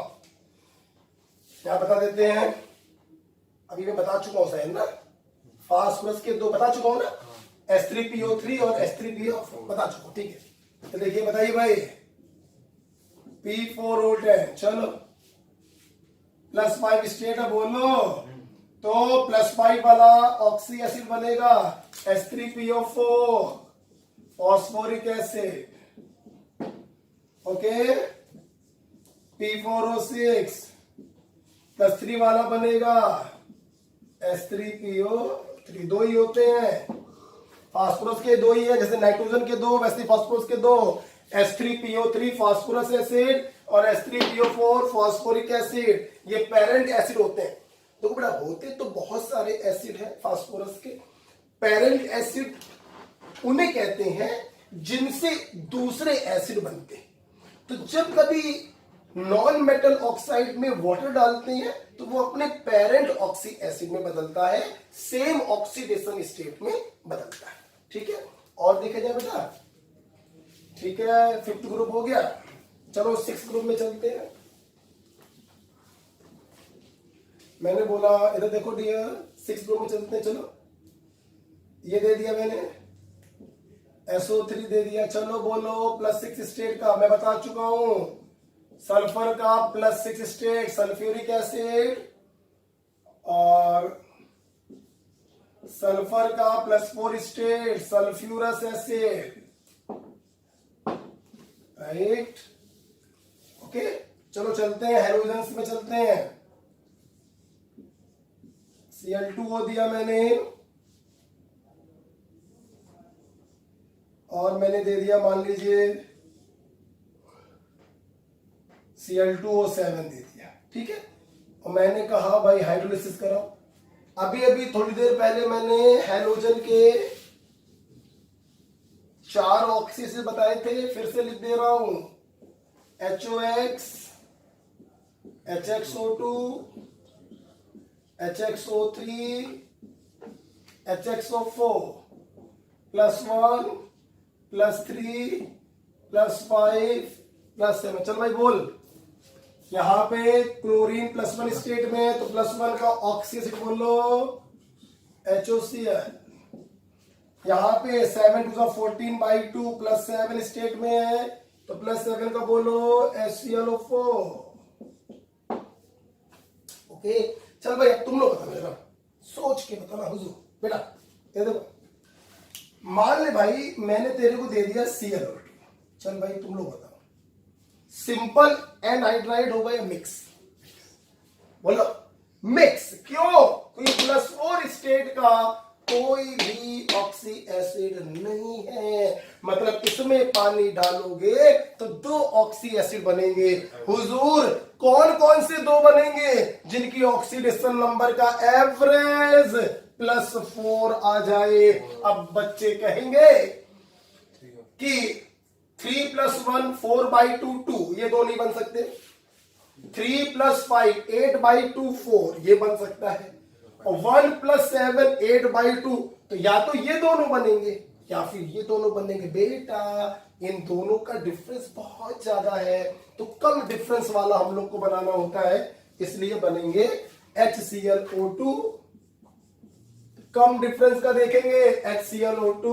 क्या बता देते हैं, अभी मैं बता चुका हूं शायद ना, फास्फोरस के 2 बता चुका हूं ना, H3PO3 और H3PO4 बता चुका हूं। ठीक है, तो देखिए बताइए भाई, P4O10, चलो +5 स्टेट है, बोलो, तो +5 वाला ऑक्सी एसिड बनेगा H3PO4 phosphoric acid. Okay, P4O6 +3 वाला बनेगा H3PO3, 2 ही होते हैं, फास्फोरस के 2 ही है, जैसे नाइट्रोजन के 2 वैसे फास्फोरस के 2, H3PO3 फास्फोरस एसिड और H3PO4 फास्फोरिक एसिड, ये पेरेंट एसिड होते हैं। तो बेटा होते तो बहुत सारे एसिड हैं फास्फोरस के, पेरेंट एसिड उन्हें कहते हैं जिनसे दूसरे एसिड बनते हैं। तो जब कभी नॉन मेटल ऑक्साइड में वाटर डालते हैं तो वो अपने पेरेंट ऑक्सी एसिड में बदलता है, सेम ऑक्सीडेशन स्टेट में बदलता है। ठीक है, और देखा जाए बेटा, ठीक है, 5th ग्रुप हो गया, चलो 6th ग्रुप में चलते हैं। मैंने बोला इधर देखो डियर, 6th ग्रुप में चलते हैं, चलो ये दे दिया मैंने, SO3 दे दिया, चलो बोलो +6 स्टेट का, मैं बता चुका हूं, सल्फर का +6 स्टेट सल्फ्यूरिक एसिड और सल्फर का +4 state sulphurous acid. Right, okay, चलो चलते हैं हैलोजेंस में चलते हैं। Cl2O दिया मैंने और मैंने दे दिया मान लीजिए Cl2O7 दे दिया। ठीक है, और मैंने कहा भाई हाइड्रोलिसिस कराओ। अभी अभी थोड़ी देर पहले मैंने हैलोजन के 4 ऑक्सी एसिड बताए थे, फिर से लिख दे रहा हूं, HOX, HXO2, HXO3, HXO4 +1 +3 +5 +7। चल भाई बोल, यहां पे क्लोरीन +1 स्टेट में है तो +1 का ऑक्सी एसिड बोलो HOCl। यहां पे 7 × 14/2 +7 स्टेट में है तो +7 का बोलो HClO4। ओके, चल भाई अब तुम लोग बता, मेरा सोच के बताना हुजूर। बेटा ये देखो, मान ले भाई मैंने तेरे को दे दिया Cl, चल भाई तुम लोग बताओ, सिंपल एनहाइड्राइड होगा या मिक्स? बोलो मिक्स, क्यों? क्योंकि +4 स्टेट का कोई भी ऑक्सी एसिड नहीं है, मतलब इसमें पानी डालोगे तो 2 ऑक्सी एसिड बनेंगे। हुजूर कौन कौन से 2 बनेंगे? जिनकी ऑक्सीडेशन नंबर का एवरेज +4 आ जाए। अब बच्चे कहेंगे कि 3 + 1 4/2 2, ये 2 नहीं बन सकते। 3 + 5 8/2 4, ये बन सकता है। और 1 + 7 8/2, तो या तो ये दोनों बनेंगे या फिर ये दोनों बनेंगे। बेटा इन दोनों का डिफरेंस बहुत ज्यादा है, तो कम डिफरेंस वाला हम लोग को बनाना होता है, इसलिए बनेंगे HClO2। कम डिफरेंस का देखेंगे HClO2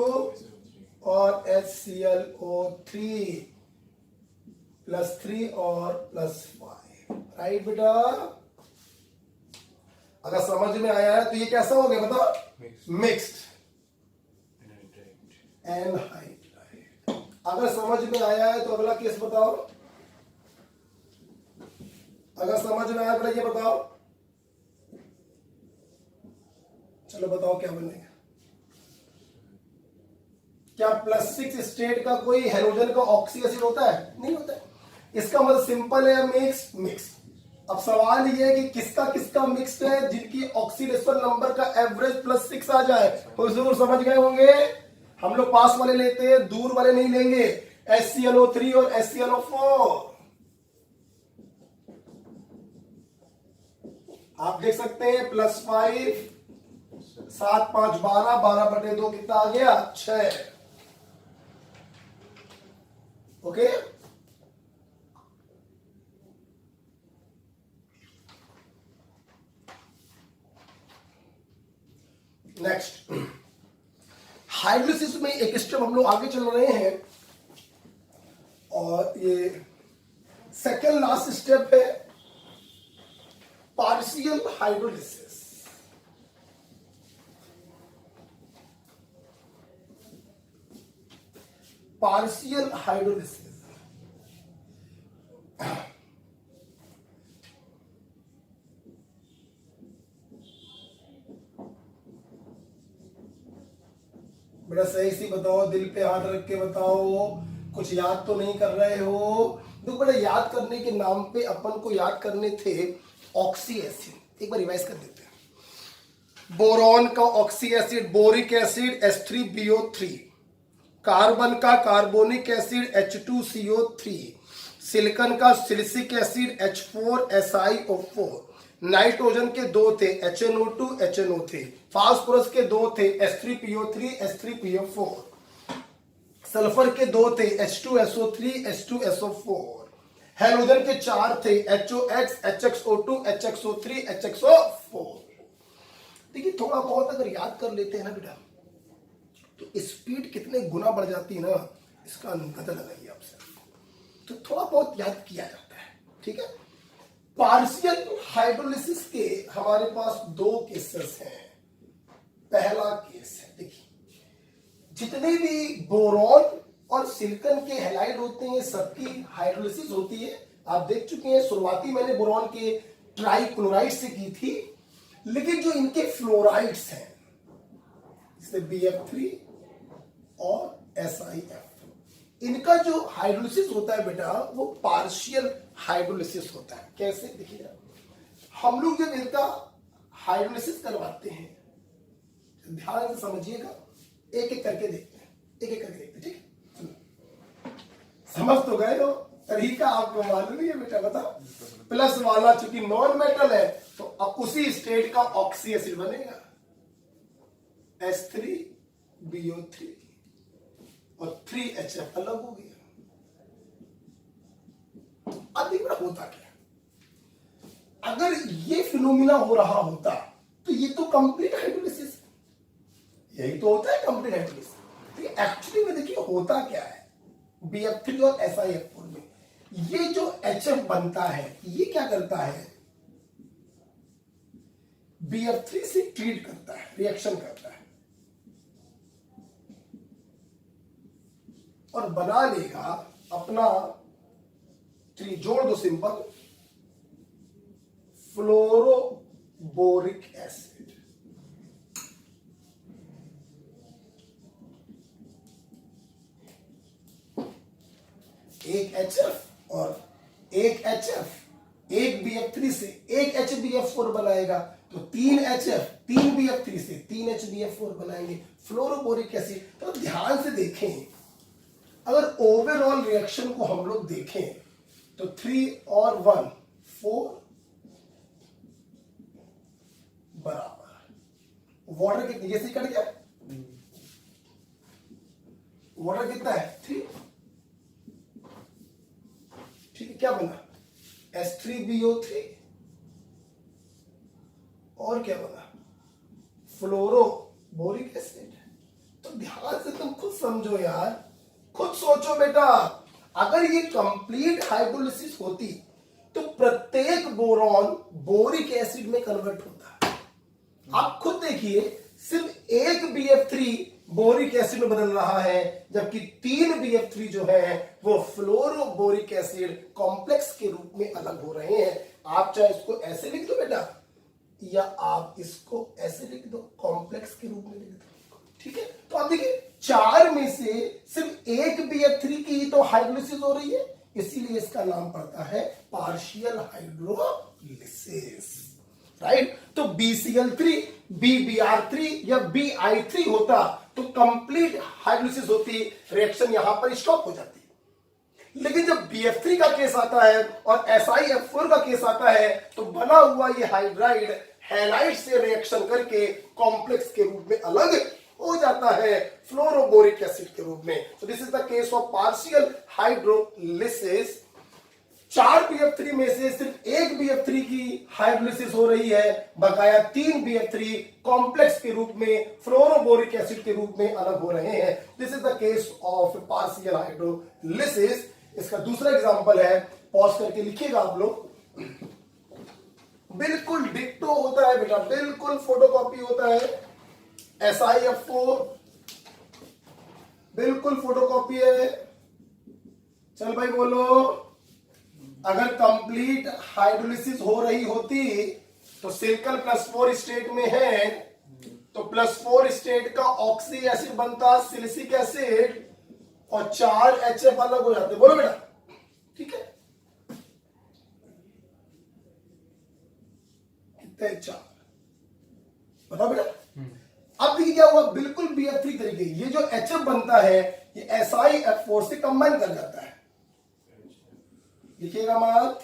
और HClO3 +3 और +5, राइट बेटा। अगर समझ में आया है तो ये कैसा हो गया बताओ, मिक्स्ड एनहाइड्राइड। अगर समझ में आया है तो अगला केस बताओ, अगर समझ में आया बेटा ये बताओ, चलो बताओ क्या बनेगा। क्या +6 स्टेट का कोई हेलोजन का ऑक्सी एसिड होता है? नहीं होता है। इसका मतलब सिंपल है, मिक्स मिक्स। अब सवाल ये है कि किसका किसका मिक्स्ड है, जिनकी ऑक्सीडेशन नंबर का एवरेज +6 आ जाए। तो जरूर समझ गए होंगे, हम लोग पास वाले लेते हैं, दूर वाले नहीं लेंगे। HClO3 और HClO4 आप देख सकते हैं, +5 7 5 12, 12/2 कितना आ गया, 6। ओके, नेक्स्ट हाइड्रोलिसिस में एक स्टेप हम लोग आगे चल रहे हैं, और ये सेकेंड लास्ट स्टेप है पार्शियल हाइड्रोलिसिस। पार्शियल हाइड्रोलिसिस बड़ा सही सी बताओ, दिल पे हाथ रख के बताओ, कुछ याद तो नहीं कर रहे हो? देखो बड़ा, याद करने के नाम पे अपन को याद करने थे ऑक्सी एसिड, एक बार रिवाइज कर देते हैं। बोरॉन का oxy acid boric acid H3BO3, carbon का कार्बोनिक एसिड H2CO3, सिलिकॉन का सिलिसिक एसिड H4SiO4, नाइट्रोजन के 2 थे HNO2 HNO3, फास्फोरस के 2 थे H3PO3 H3PO4, सल्फर के 2 थे H2SO3 H2SO4, हेलोजन के 4 थे HOX HXO2 HXO3 HXO4। देखिए थोड़ा बहुत अगर याद कर लेते हैं ना बेटा, तो स्पीड कितने गुना बढ़ जाती है ना, इसका अंदाजा लगाइए आपसे। तो थोड़ा बहुत याद किया जाता है, ठीक है। पार्शियल हाइड्रोलिसिस के हमारे पास 2 केसेस हैं। पहला केस है, देखिए जितने भी बोरॉन और सिलिकॉन के हैलाइड होते हैं सबकी हाइड्रोलिसिस होती है। आप देख चुके हैं, शुरुआती मैंने बोरॉन के ट्राइक्लोराइड से की थी, लेकिन जो इनके फ्लोराइड्स हैं जैसे BF3 और SiF, इनका जो हाइड्रोलिसिस होता है बेटा वो पार्शियल हाइड्रोलिसिस होता है। कैसे, देखिए हम लोग जब इनका हाइड्रोलिसिस करवाते हैं, ध्यान से समझिएगा, एक एक करके देखते हैं, एक एक करके देखते हैं, ठीक है। समझ तो गए हो, तरीका आपको मालूम नहीं है बेटा, बताओ। प्लस वाला चूंकि नॉन मेटल है तो अब उसी स्टेट का ऑक्सी एसिड बनेगा H3BO3 और 3HF अलग हो गया। अब देखना होता क्या, अगर ये फिनोमिना हो रहा होता तो ये तो कंप्लीट हाइड्रोलिसिस, यही तो होता है कंप्लीट हाइड्रोलिसिस। तो एक्चुअली में देखिए होता क्या है, BF3 और SiF4 में ये जो HF बनता है ये क्या करता है, BF3 से ट्रीट करता है, रिएक्शन करता है और बना लेगा अपना 3, जोड़ दो सिंपल, फ्लोरोबोरिक एसिड। एक HF और एक HF, एक BF3 से एक HBF4 बनाएगा, तो 3 HF 3 BF3 से 3 HBF4 बनाएंगे, फ्लोरोबोरिक एसिड। तो ध्यान से देखें, अगर ओवरऑल रिएक्शन को हम लोग देखें तो 3 और 1 4 बराबर, वाटर कितनी, जैसे कट गया, वाटर कितना है 3, ठीक है। क्या बना H3BO3 और क्या बना फ्लोरोबोरिक एसिड। तो ध्यान से तुम खुद समझो यार, खुद सोचो बेटा, अगर ये कंप्लीट हाइड्रोलिसिस होती तो प्रत्येक बोरॉन बोरिक एसिड में कन्वर्ट होता है। आप खुद देखिए, सिर्फ एक BF3 बोरिक एसिड में बदल रहा है, जबकि 3 BF3 जो है वो फ्लोरोबोरिक एसिड कॉम्प्लेक्स के रूप में अलग हो रहे हैं। आप चाहे इसको ऐसे लिख दो बेटा, या आप इसको ऐसे लिख दो, कॉम्प्लेक्स के रूप में लिख दो, ठीक है। तो आप देखिए, 4 में से सिर्फ एक BF3 की तो हाइड्रोलिसिस हो रही है, इसीलिए इसका नाम पड़ता है पार्शियल हाइड्रोलिसिस, राइट। तो BCl3 BBr3 या BI3 होता तो कंप्लीट हाइड्रोलिसिस होती, रिएक्शन यहां पर स्टॉप हो जाती। लेकिन जब BF3 का केस आता है और SiF4 का केस आता है, तो बना हुआ ये हाइड्राइड हैलाइड से रिएक्शन करके कॉम्प्लेक्स के रूप में अलग हो जाता है, फ्लोरोबोरिक एसिड के रूप में। तो this is the case of partial hydrolysis. 4 BF3 में से सिर्फ एक BF3 की हाइड्रोलिसिस हो रही है, बकाया 3 BF3 कॉम्प्लेक्स के रूप में फ्लोरोबोरिक एसिड के रूप में अलग हो रहे हैं। This is the case of partial hydrolysis. इसका दूसरा एग्जांपल है, पॉज करके लिखिएगा आप लोग। बिल्कुल डिक्टो होता है बेटा, बिल्कुल फोटोकॉपी होता है। SiF4 बिल्कुल फोटोकॉपी है। चल भाई बोलो, अगर कंप्लीट हाइड्रोलिसिस हो रही होती तो सिलिकल +4 स्टेट में है, तो +4 स्टेट का ऑक्सी एसिड बनता सिलिसिक एसिड, और 4 HF अलग हो जाते। बोलो बेटा, ठीक है, कितने 4 बताओ बेटा। अब देखिए क्या हुआ, बिल्कुल BF3 तरीके, ये जो HF बनता है ये SiF4 से कंबाइन कर जाता है। लिखिएगा मत,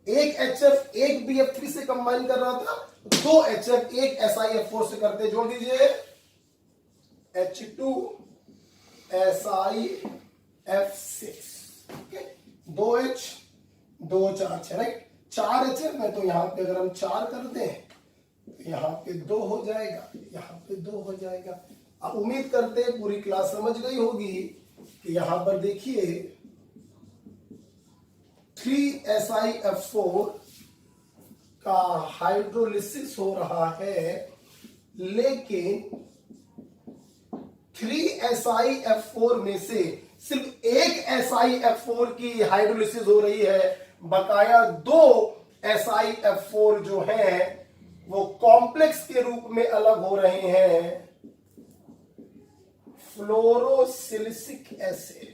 एक HF एक BF3 से कंबाइन कर रहा था, 2 HF एक SiF4 से करते, जोड़ दीजिए H2 SiF6, 2H 2 4 6, right. 4 HF में, तो यहां पे अगर हम 4 कर दें तो यहां पे 2 हो जाएगा, यहां पे 2 हो जाएगा। अब उम्मीद करते हैं पूरी क्लास समझ गई होगी कि यहां पर देखिए 3SiF4 का हाइड्रोलिसिस हो रहा है, लेकिन 3SiF4 में से सिर्फ एक SiF4 की हाइड्रोलिसिस हो रही है, बकाया 2 SiF4 जो है वो कॉम्प्लेक्स के रूप में अलग हो रहे हैं, फ्लोरोसिलिसिक एसिड।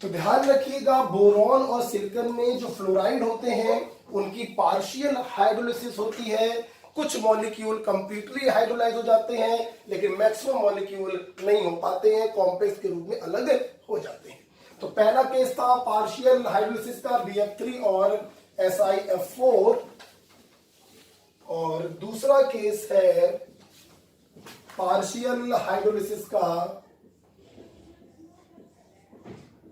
तो ध्यान रखिएगा, बोरॉन और सिलिकॉन में जो फ्लोराइड होते हैं उनकी पार्शियल हाइड्रोलिसिस होती है। कुछ मॉलिक्यूल कंप्लीटली हाइड्रोलाइज हो जाते हैं, लेकिन मैक्सिमम मॉलिक्यूल नहीं हो पाते हैं, कॉम्प्लेक्स के रूप में अलग हो जाते हैं। तो पहला केस था पार्शियल हाइड्रोलिसिस का, BF3 और SiF4, और दूसरा केस है पार्शियल हाइड्रोलिसिस का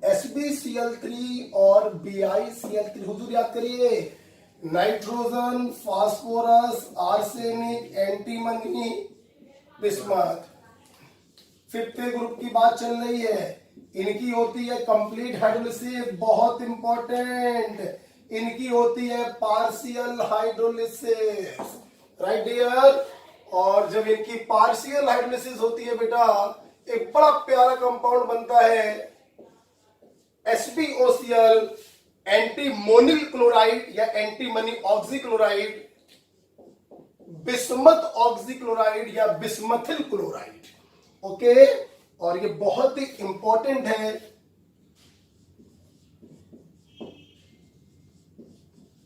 SbCl3 और BiCl3। हुजूर याद करिए, nitrogen, phosphorus, arsenic, antimony, bismuth. 5th group की बात चल रही है, इनकी होती है कंप्लीट हाइड्रोलिसिस, बहुत इंपॉर्टेंट, इनकी होती है पार्शियल हाइड्रोलिसिस, राइट डियर। और जब इनकी पार्शियल हाइड्रोलिसिस होती है बेटा, एक बड़ा प्यारा कंपाउंड बनता है HbOCl, एंटीमोनिल क्लोराइड या एंटीमनी ऑक्सीक्लोराइड, बिस्मथ ऑक्सीक्लोराइड या बिस्मथिल क्लोराइड, ओके। और ये बहुत ही इंपॉर्टेंट है,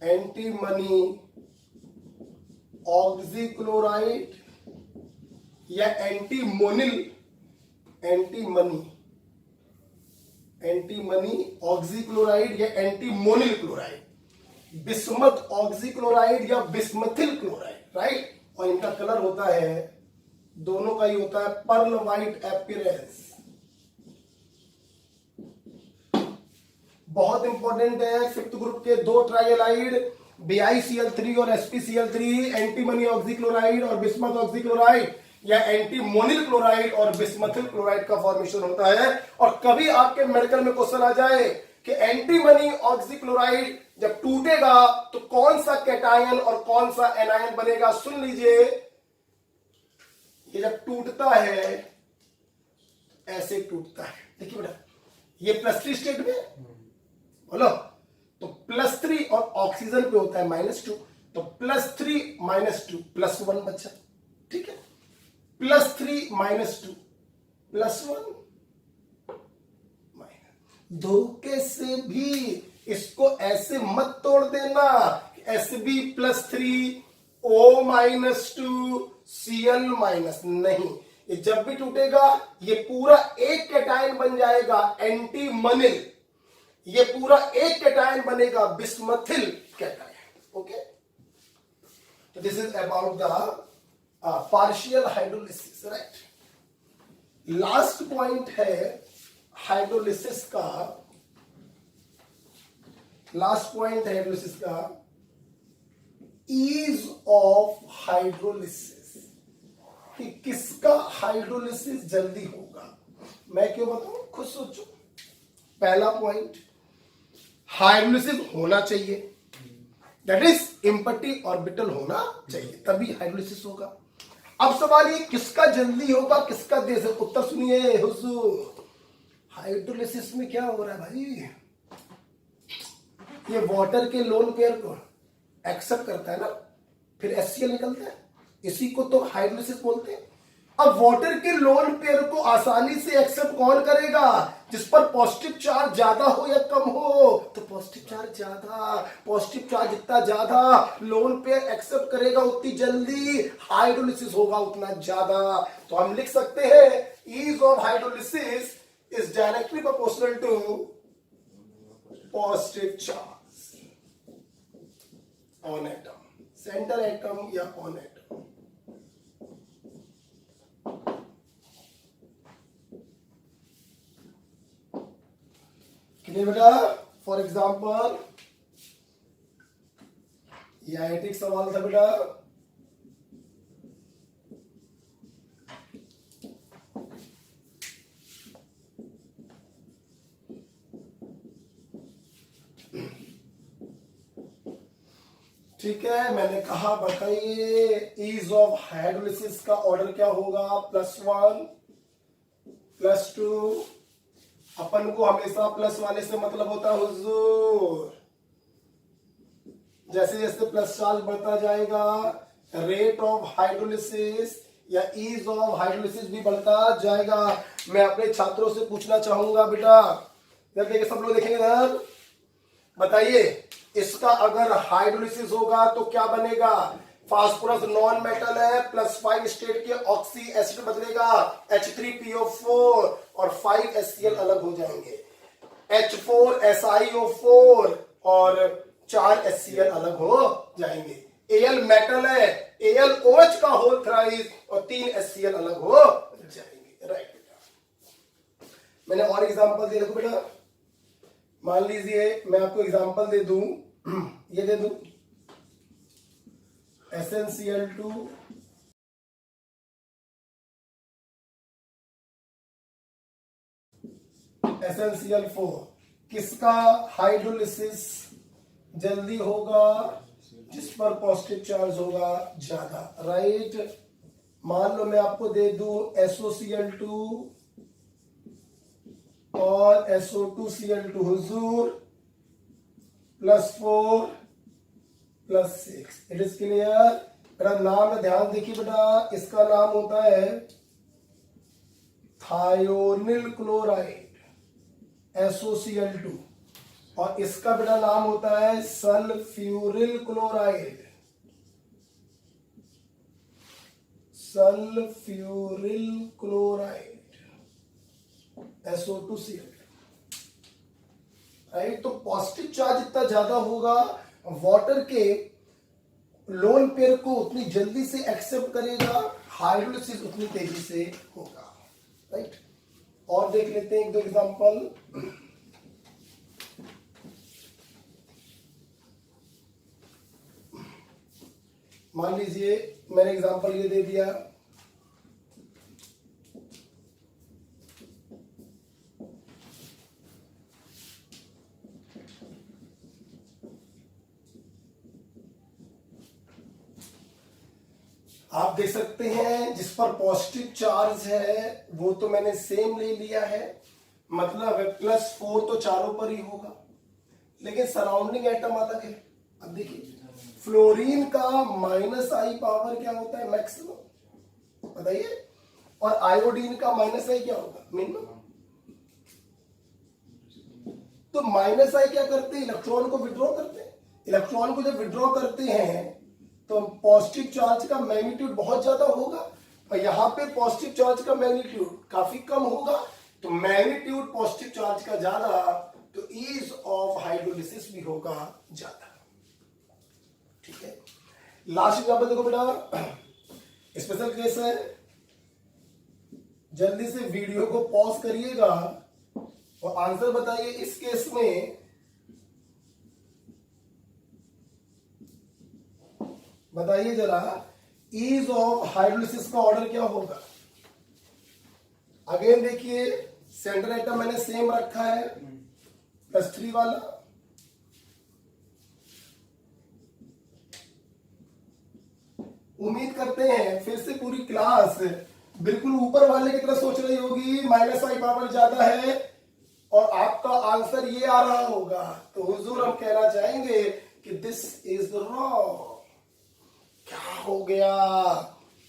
एंटीमनी ऑक्सीक्लोराइड या एंटीमोनिल, एंटीमनी ऑक्सीक्लोराइड या एंटीमोनिल क्लोराइड, बिस्मथ ऑक्सीक्लोराइड या बिस्मथिल क्लोराइड, राइट। और इनका कलर होता है, दोनों का ही होता है पर्ल व्हाइट अपीयरेंस, बहुत इंपॉर्टेंट है। फिफ्थ ग्रुप के दो ट्राइएलाइड BiCl3 और SpCl3 एंटीमनी ऑक्सीक्लोराइड और बिस्मथ ऑक्सीक्लोराइड या एंटीमोनिल क्लोराइड और बिस्मथिल क्लोराइड का फॉर्मेशन होता है। और कभी आपके मेडिकल में क्वेश्चन आ जाए कि एंटीमनी ऑक्सीक्लोराइड जब टूटेगा तो कौन सा कैटायन और कौन सा एनायन बनेगा, सुन लीजिए। ये जब टूटता है ऐसे टूटता है, देखिए बेटा, ये +3 स्टेट में बोलो तो +3 और ऑक्सीजन पे होता है -2, तो +3 -2 +1 बचा, ठीक है। +3 -2 +1 धोखे से भी इसको ऐसे मत तोड़ देना, Sb+3 O-2 Cl- नहीं, ये जब भी टूटेगा ये पूरा एक कैटायन बन जाएगा एंटीमोनिल, ये पूरा एक कैटायन बनेगा बिस्मथिल कैटायन। ओके, तो this is about the partial hydrolysis, right. Last point है हाइड्रोलिसिस का, लास्ट पॉइंट है हाइड्रोलिसिस का, ईज ऑफ हाइड्रोलिसिस, कि किसका हाइड्रोलिसिस जल्दी होगा। मैं क्यों बताऊं, खुद सोचो। पहला पॉइंट, हाइड्रोलिसिस होना चाहिए, दैट इज इम्पटी ऑर्बिटल होना चाहिए, तभी हाइड्रोलिसिस होगा। अब सवाल ये किसका जल्दी होगा, किसका देर से। उत्तर सुनिए हुजूर, हाइड्रोलिसिस में क्या हो रहा है भाई, ये वाटर के लोन पेयर को एक्सेप्ट करता है ना, फिर HCl निकलता है, इसी को तो हाइड्रोलिसिस बोलते हैं। अब वाटर के लोन पेयर को आसानी से एक्सेप्ट कौन करेगा, जिस पर पॉजिटिव चार्ज ज्यादा हो या कम हो, तो पॉजिटिव चार्ज ज्यादा, पॉजिटिव चार्ज जितना ज्यादा लोन पेयर एक्सेप्ट करेगा उतनी जल्दी हाइड्रोलिसिस होगा, उतना ज्यादा। तो हम लिख सकते हैं ease of hydrolysis is directly proportional to positive charge on atom, centre atom या ऑन एटम। क्लियर बेटा। फॉर एग्जाम्पल ये आईआईटी सवाल था बेटा, ठीक है। मैंने कहा बताइए ईज ऑफ हाइड्रोलिसिस का ऑर्डर क्या होगा, +1 +2। अपन को हमेशा प्लस वाले से मतलब होता है हुजूर, जैसे जैसे प्लस चार्ज बढ़ता जाएगा रेट ऑफ हाइड्रोलिसिस या ईज ऑफ हाइड्रोलिसिस भी बढ़ता जाएगा। मैं अपने छात्रों से पूछना चाहूंगा बेटा, इधर देखिए, सब लोग देखेंगे इधर, बताइए इसका अगर हाइड्रोलिसिस होगा तो क्या बनेगा। फास्फोरस नॉन मेटल है, +5 स्टेट के ऑक्सी एसिड बदलेगा H3PO4 और 5 HCl अलग हो जाएंगे, H4SiO4 और 4 HCl अलग हो जाएंगे। Al मेटल है, AlOH का होल थ्राइस और 3 HCl अलग हो जाएंगे, राइट बेटा। मैंने और एग्जांपल दे, देखो बेटा, मान लीजिए मैं आपको एग्जांपल दे दूं, ये दे दूं SnCl2 SnCl4, किसका हाइड्रोलिसिस जल्दी होगा, जिस पर पॉजिटिव चार्ज होगा ज्यादा, राइट। मान लो मैं आपको दे दूं SoCl2 और SO2Cl2 Hazur, +4 +6, it is clear. मेरा नाम में ध्यान देखिए बेटा, इसका नाम होता है थायोनिल क्लोराइड SoCl2 और इसका बेटा नाम होता है sulphuryl chloride, sulphuryl chloride SO2Cl, right. तो पॉजिटिव चार्ज जितना ज्यादा होगा वाटर के लोन पेयर को उतनी जल्दी से एक्सेप्ट करेगा, हाइड्रोलिसिस उतनी तेजी से होगा, राइट। और देख लेते हैं एक दो एग्जांपल। मान लीजिए मैंने एग्जांपल ये दे दिया, आप देख सकते हैं जिस पर पॉजिटिव चार्ज है वो तो मैंने सेम ले लिया है, मतलब +4 तो चारों पर ही होगा, लेकिन सराउंडिंग एटम अलग है। अब देखिए फ्लोरीन का -I पावर क्या होता है, मैक्सिमम, बताइए, और आयोडीन का -I क्या होगा, मिनिमम। तो -I क्या करते हैं, इलेक्ट्रॉन को विड्रॉ करते हैं। इलेक्ट्रॉन को जब विड्रॉ करते हैं तो पॉजिटिव चार्ज का मैग्नीट्यूड बहुत ज्यादा होगा, और यहां पे पॉजिटिव चार्ज का मैग्नीट्यूड काफी कम होगा, तो मैग्नीट्यूड पॉजिटिव चार्ज का ज्यादा, तो ईज ऑफ हाइड्रोलिसिस भी होगा ज्यादा। ठीक है, लास्ट एग्जांपल देखो बेटा, स्पेशल केस है, जल्दी से वीडियो को पॉज करिएगा और आंसर बताइए। इस केस में बताइए जरा, ईज ऑफ हाइड्रोलिसिस का ऑर्डर क्या होगा। अगेन देखिए, सेंटर एटम मैंने सेम रखा है, +3 वाला, उम्मीद करते हैं फिर से पूरी क्लास बिल्कुल ऊपर वाले की तरह सोच रही होगी, -I पावर ज्यादा है, और आपका आंसर ये आ रहा होगा। तो हुजूर हम कहना चाहेंगे कि दिस इज रॉन्ग। क्या हो गया,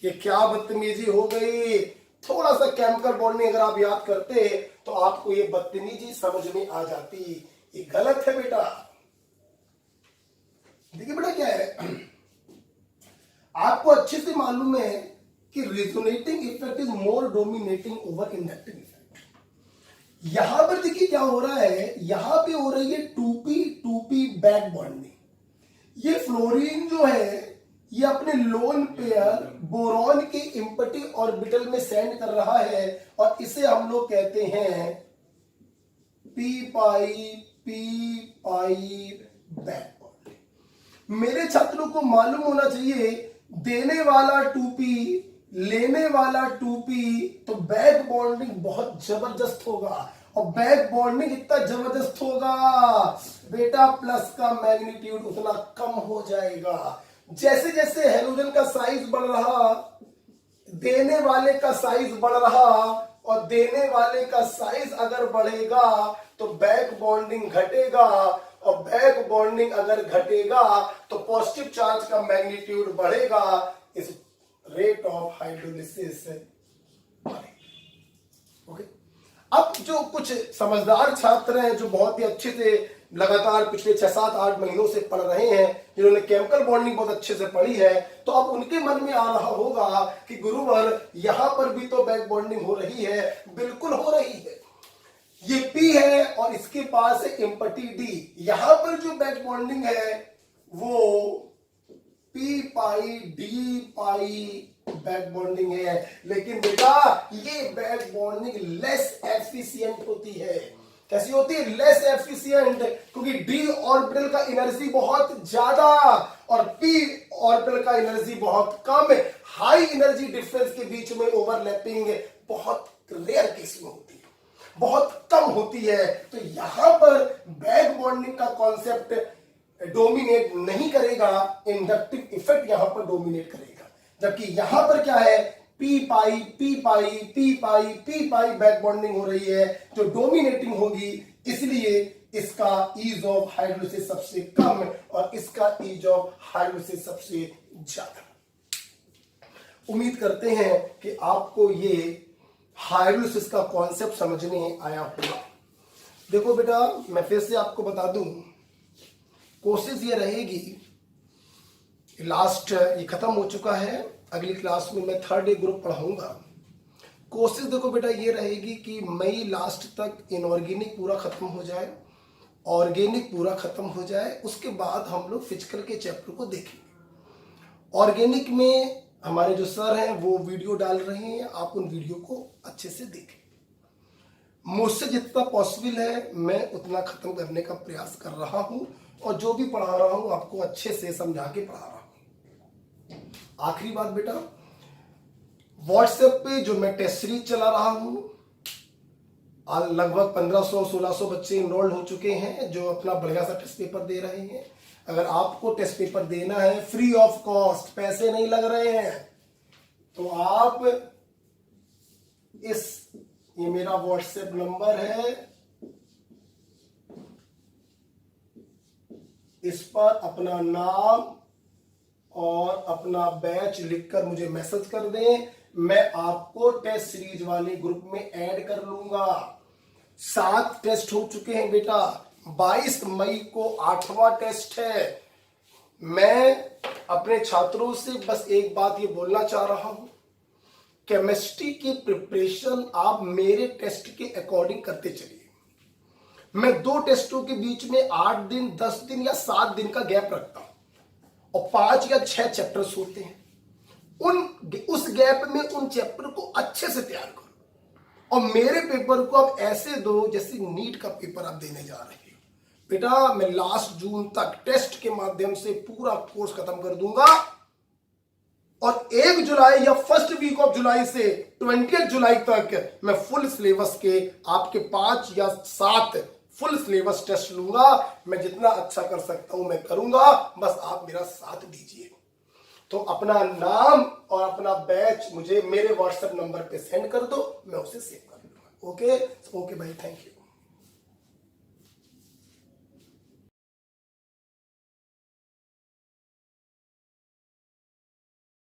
ये क्या बदतमीजी हो गई। थोड़ा सा केमिकल बॉन्डिंग अगर आप याद करते तो आपको ये बदतमीजी समझ में आ जाती। ये गलत है बेटा। देखिए बेटा क्या है, आपको अच्छे से मालूम है कि resonating effect is more dominating over inductive effect. यहां पर देखिए क्या हो रहा है, यहां पे हो रही है 2p बैक बॉन्डिंग। ये फ्लोरीन जो है ये अपने लोन पेयर बोरॉन के एम्प्टी ऑर्बिटल में सेंड कर रहा है, और इसे हम लोग कहते हैं p पाई बैक बॉन्डिंग। मेरे छात्रों को मालूम होना चाहिए, देने वाला 2p लेने वाला 2p, तो बैक बॉन्डिंग बहुत जबरदस्त होगा। और बैक बॉन्डिंग इतना जबरदस्त होगा बेटा, प्लस का मैग्नीट्यूड उतना कम हो जाएगा। जैसे जैसे हेलोजन का साइज बढ़ रहा, देने वाले का साइज बढ़ रहा, और देने वाले का साइज अगर बढ़ेगा तो बैक बॉन्डिंग घटेगा, और बैक बॉन्डिंग अगर घटेगा तो पॉजिटिव चार्ज का मैग्नीट्यूड बढ़ेगा, इस रेट ऑफ हाइड्रोलिसिस बढ़ेगा। ओके, अब जो कुछ समझदार छात्र हैं जो बहुत ही अच्छे से लगातार पिछले 6-7-8 महीनों से पढ़ रहे हैं, जिन्होंने केमिकल बॉन्डिंग बहुत अच्छे से पढ़ी है, तो अब उनके मन में आ रहा होगा कि गुरुवर यहां पर भी तो बैक बॉन्डिंग हो रही है। बिल्कुल हो रही है, ये P है और इसके पास है एम्प्टी D। यहां पर जो बैक बॉन्डिंग है वो P पाई D पाई बैक बॉन्डिंग है, लेकिन बेटा ये बैक बॉन्डिंग लेस एफिशिएंट होती है। कैसी होती है, लेस एफिशिएंट, क्योंकि D ऑर्बिटल का एनर्जी बहुत ज्यादा और P ऑर्बिटल का एनर्जी बहुत कम। हाई एनर्जी डिफरेंस के बीच में ओवरलैपिंग बहुत रेयर केस में होती है, बहुत कम होती है। तो यहां पर बैक बॉन्डिंग का कॉन्सेप्ट डोमिनेट नहीं करेगा, इंडक्टिव इफेक्ट यहां पर डोमिनेट करेगा। जबकि यहां पर क्या है, P पाई बैक बॉन्डिंग हो रही है जो डोमिनेटिंग होगी, इसलिए इसका ईज ऑफ हाइड्रोलिसिस सबसे कम और इसका ईज ऑफ हाइड्रोलिसिस सबसे ज्यादा। उम्मीद करते हैं कि आपको ये हाइड्रोलिसिस का कॉन्सेप्ट समझ में आया होगा। देखो बेटा, मैं फिर से आपको बता दूं, कोशिश ये रहेगी, लास्ट ये खत्म हो चुका है, अगली क्लास में मैं 3rd ग्रुप पढ़ाऊंगा। कोशिश देखो बेटा ये रहेगी कि मई लास्ट तक इनऑर्गेनिक पूरा खत्म हो जाए, ऑर्गेनिक पूरा खत्म हो जाए, उसके बाद हम लोग फिजिकल के चैप्टर को देखेंगे। ऑर्गेनिक में हमारे जो सर हैं वो वीडियो डाल रहे हैं, आप उन वीडियो को अच्छे से देखें। मुझसे जितना पॉसिबल है मैं उतना खत्म करने का प्रयास कर रहा हूं, और जो भी पढ़ा रहा हूं आपको अच्छे से समझा के पढ़ा रहा हूं। आखिरी बात बेटा, व्हाट्सएप पे जो मैं टेस्ट सीरीज चला रहा हूं, लगभग 1500-1600 बच्चे इनरोल्ड हो चुके हैं जो अपना बढ़िया सा टेस्ट पेपर दे रहे हैं। अगर आपको टेस्ट पेपर देना है फ्री ऑफ कॉस्ट, पैसे नहीं लग रहे हैं, तो आप ये मेरा व्हाट्सएप नंबर है, इस पर अपना नाम और अपना बैच लिखकर मुझे मैसेज कर दें, मैं आपको टेस्ट सीरीज वाले ग्रुप में ऐड कर लूंगा। 7 टेस्ट हो चुके हैं बेटा, 22 मई को 8वां टेस्ट है। मैं अपने छात्रों से बस एक बात ये बोलना चाह रहा हूं, केमिस्ट्री की प्रिपरेशन आप मेरे टेस्ट के अकॉर्डिंग करते चलिए। मैं 2 टेस्टों के बीच में 8 दिन, 10 दिन या 7 दिन का गैप रखता हूं और 5 या 6 चैप्टर्स होते हैं। उस गैप में उन चैप्टर को अच्छे से तैयार करो और मेरे पेपर को आप ऐसे दो जैसे नीट का पेपर आप देने जा रहे हो। बेटा मैं लास्ट जून तक टेस्ट के माध्यम से पूरा कोर्स खत्म कर दूंगा और 1 जुलाई या फर्स्ट वीक ऑफ जुलाई से 20 जुलाई तक मैं फुल सिलेबस के आपके 5 या 7 फुल सिलेबस टेस्ट लूंगा। मैं जितना अच्छा कर सकता हूं मैं करूंगा, बस आप मेरा साथ दीजिए। तो अपना नाम और अपना बैच मुझे मेरे व्हाट्सएप नंबर पे सेंड कर दो, मैं उसे सेव कर लूंगा। ओके भाई, थैंक यू।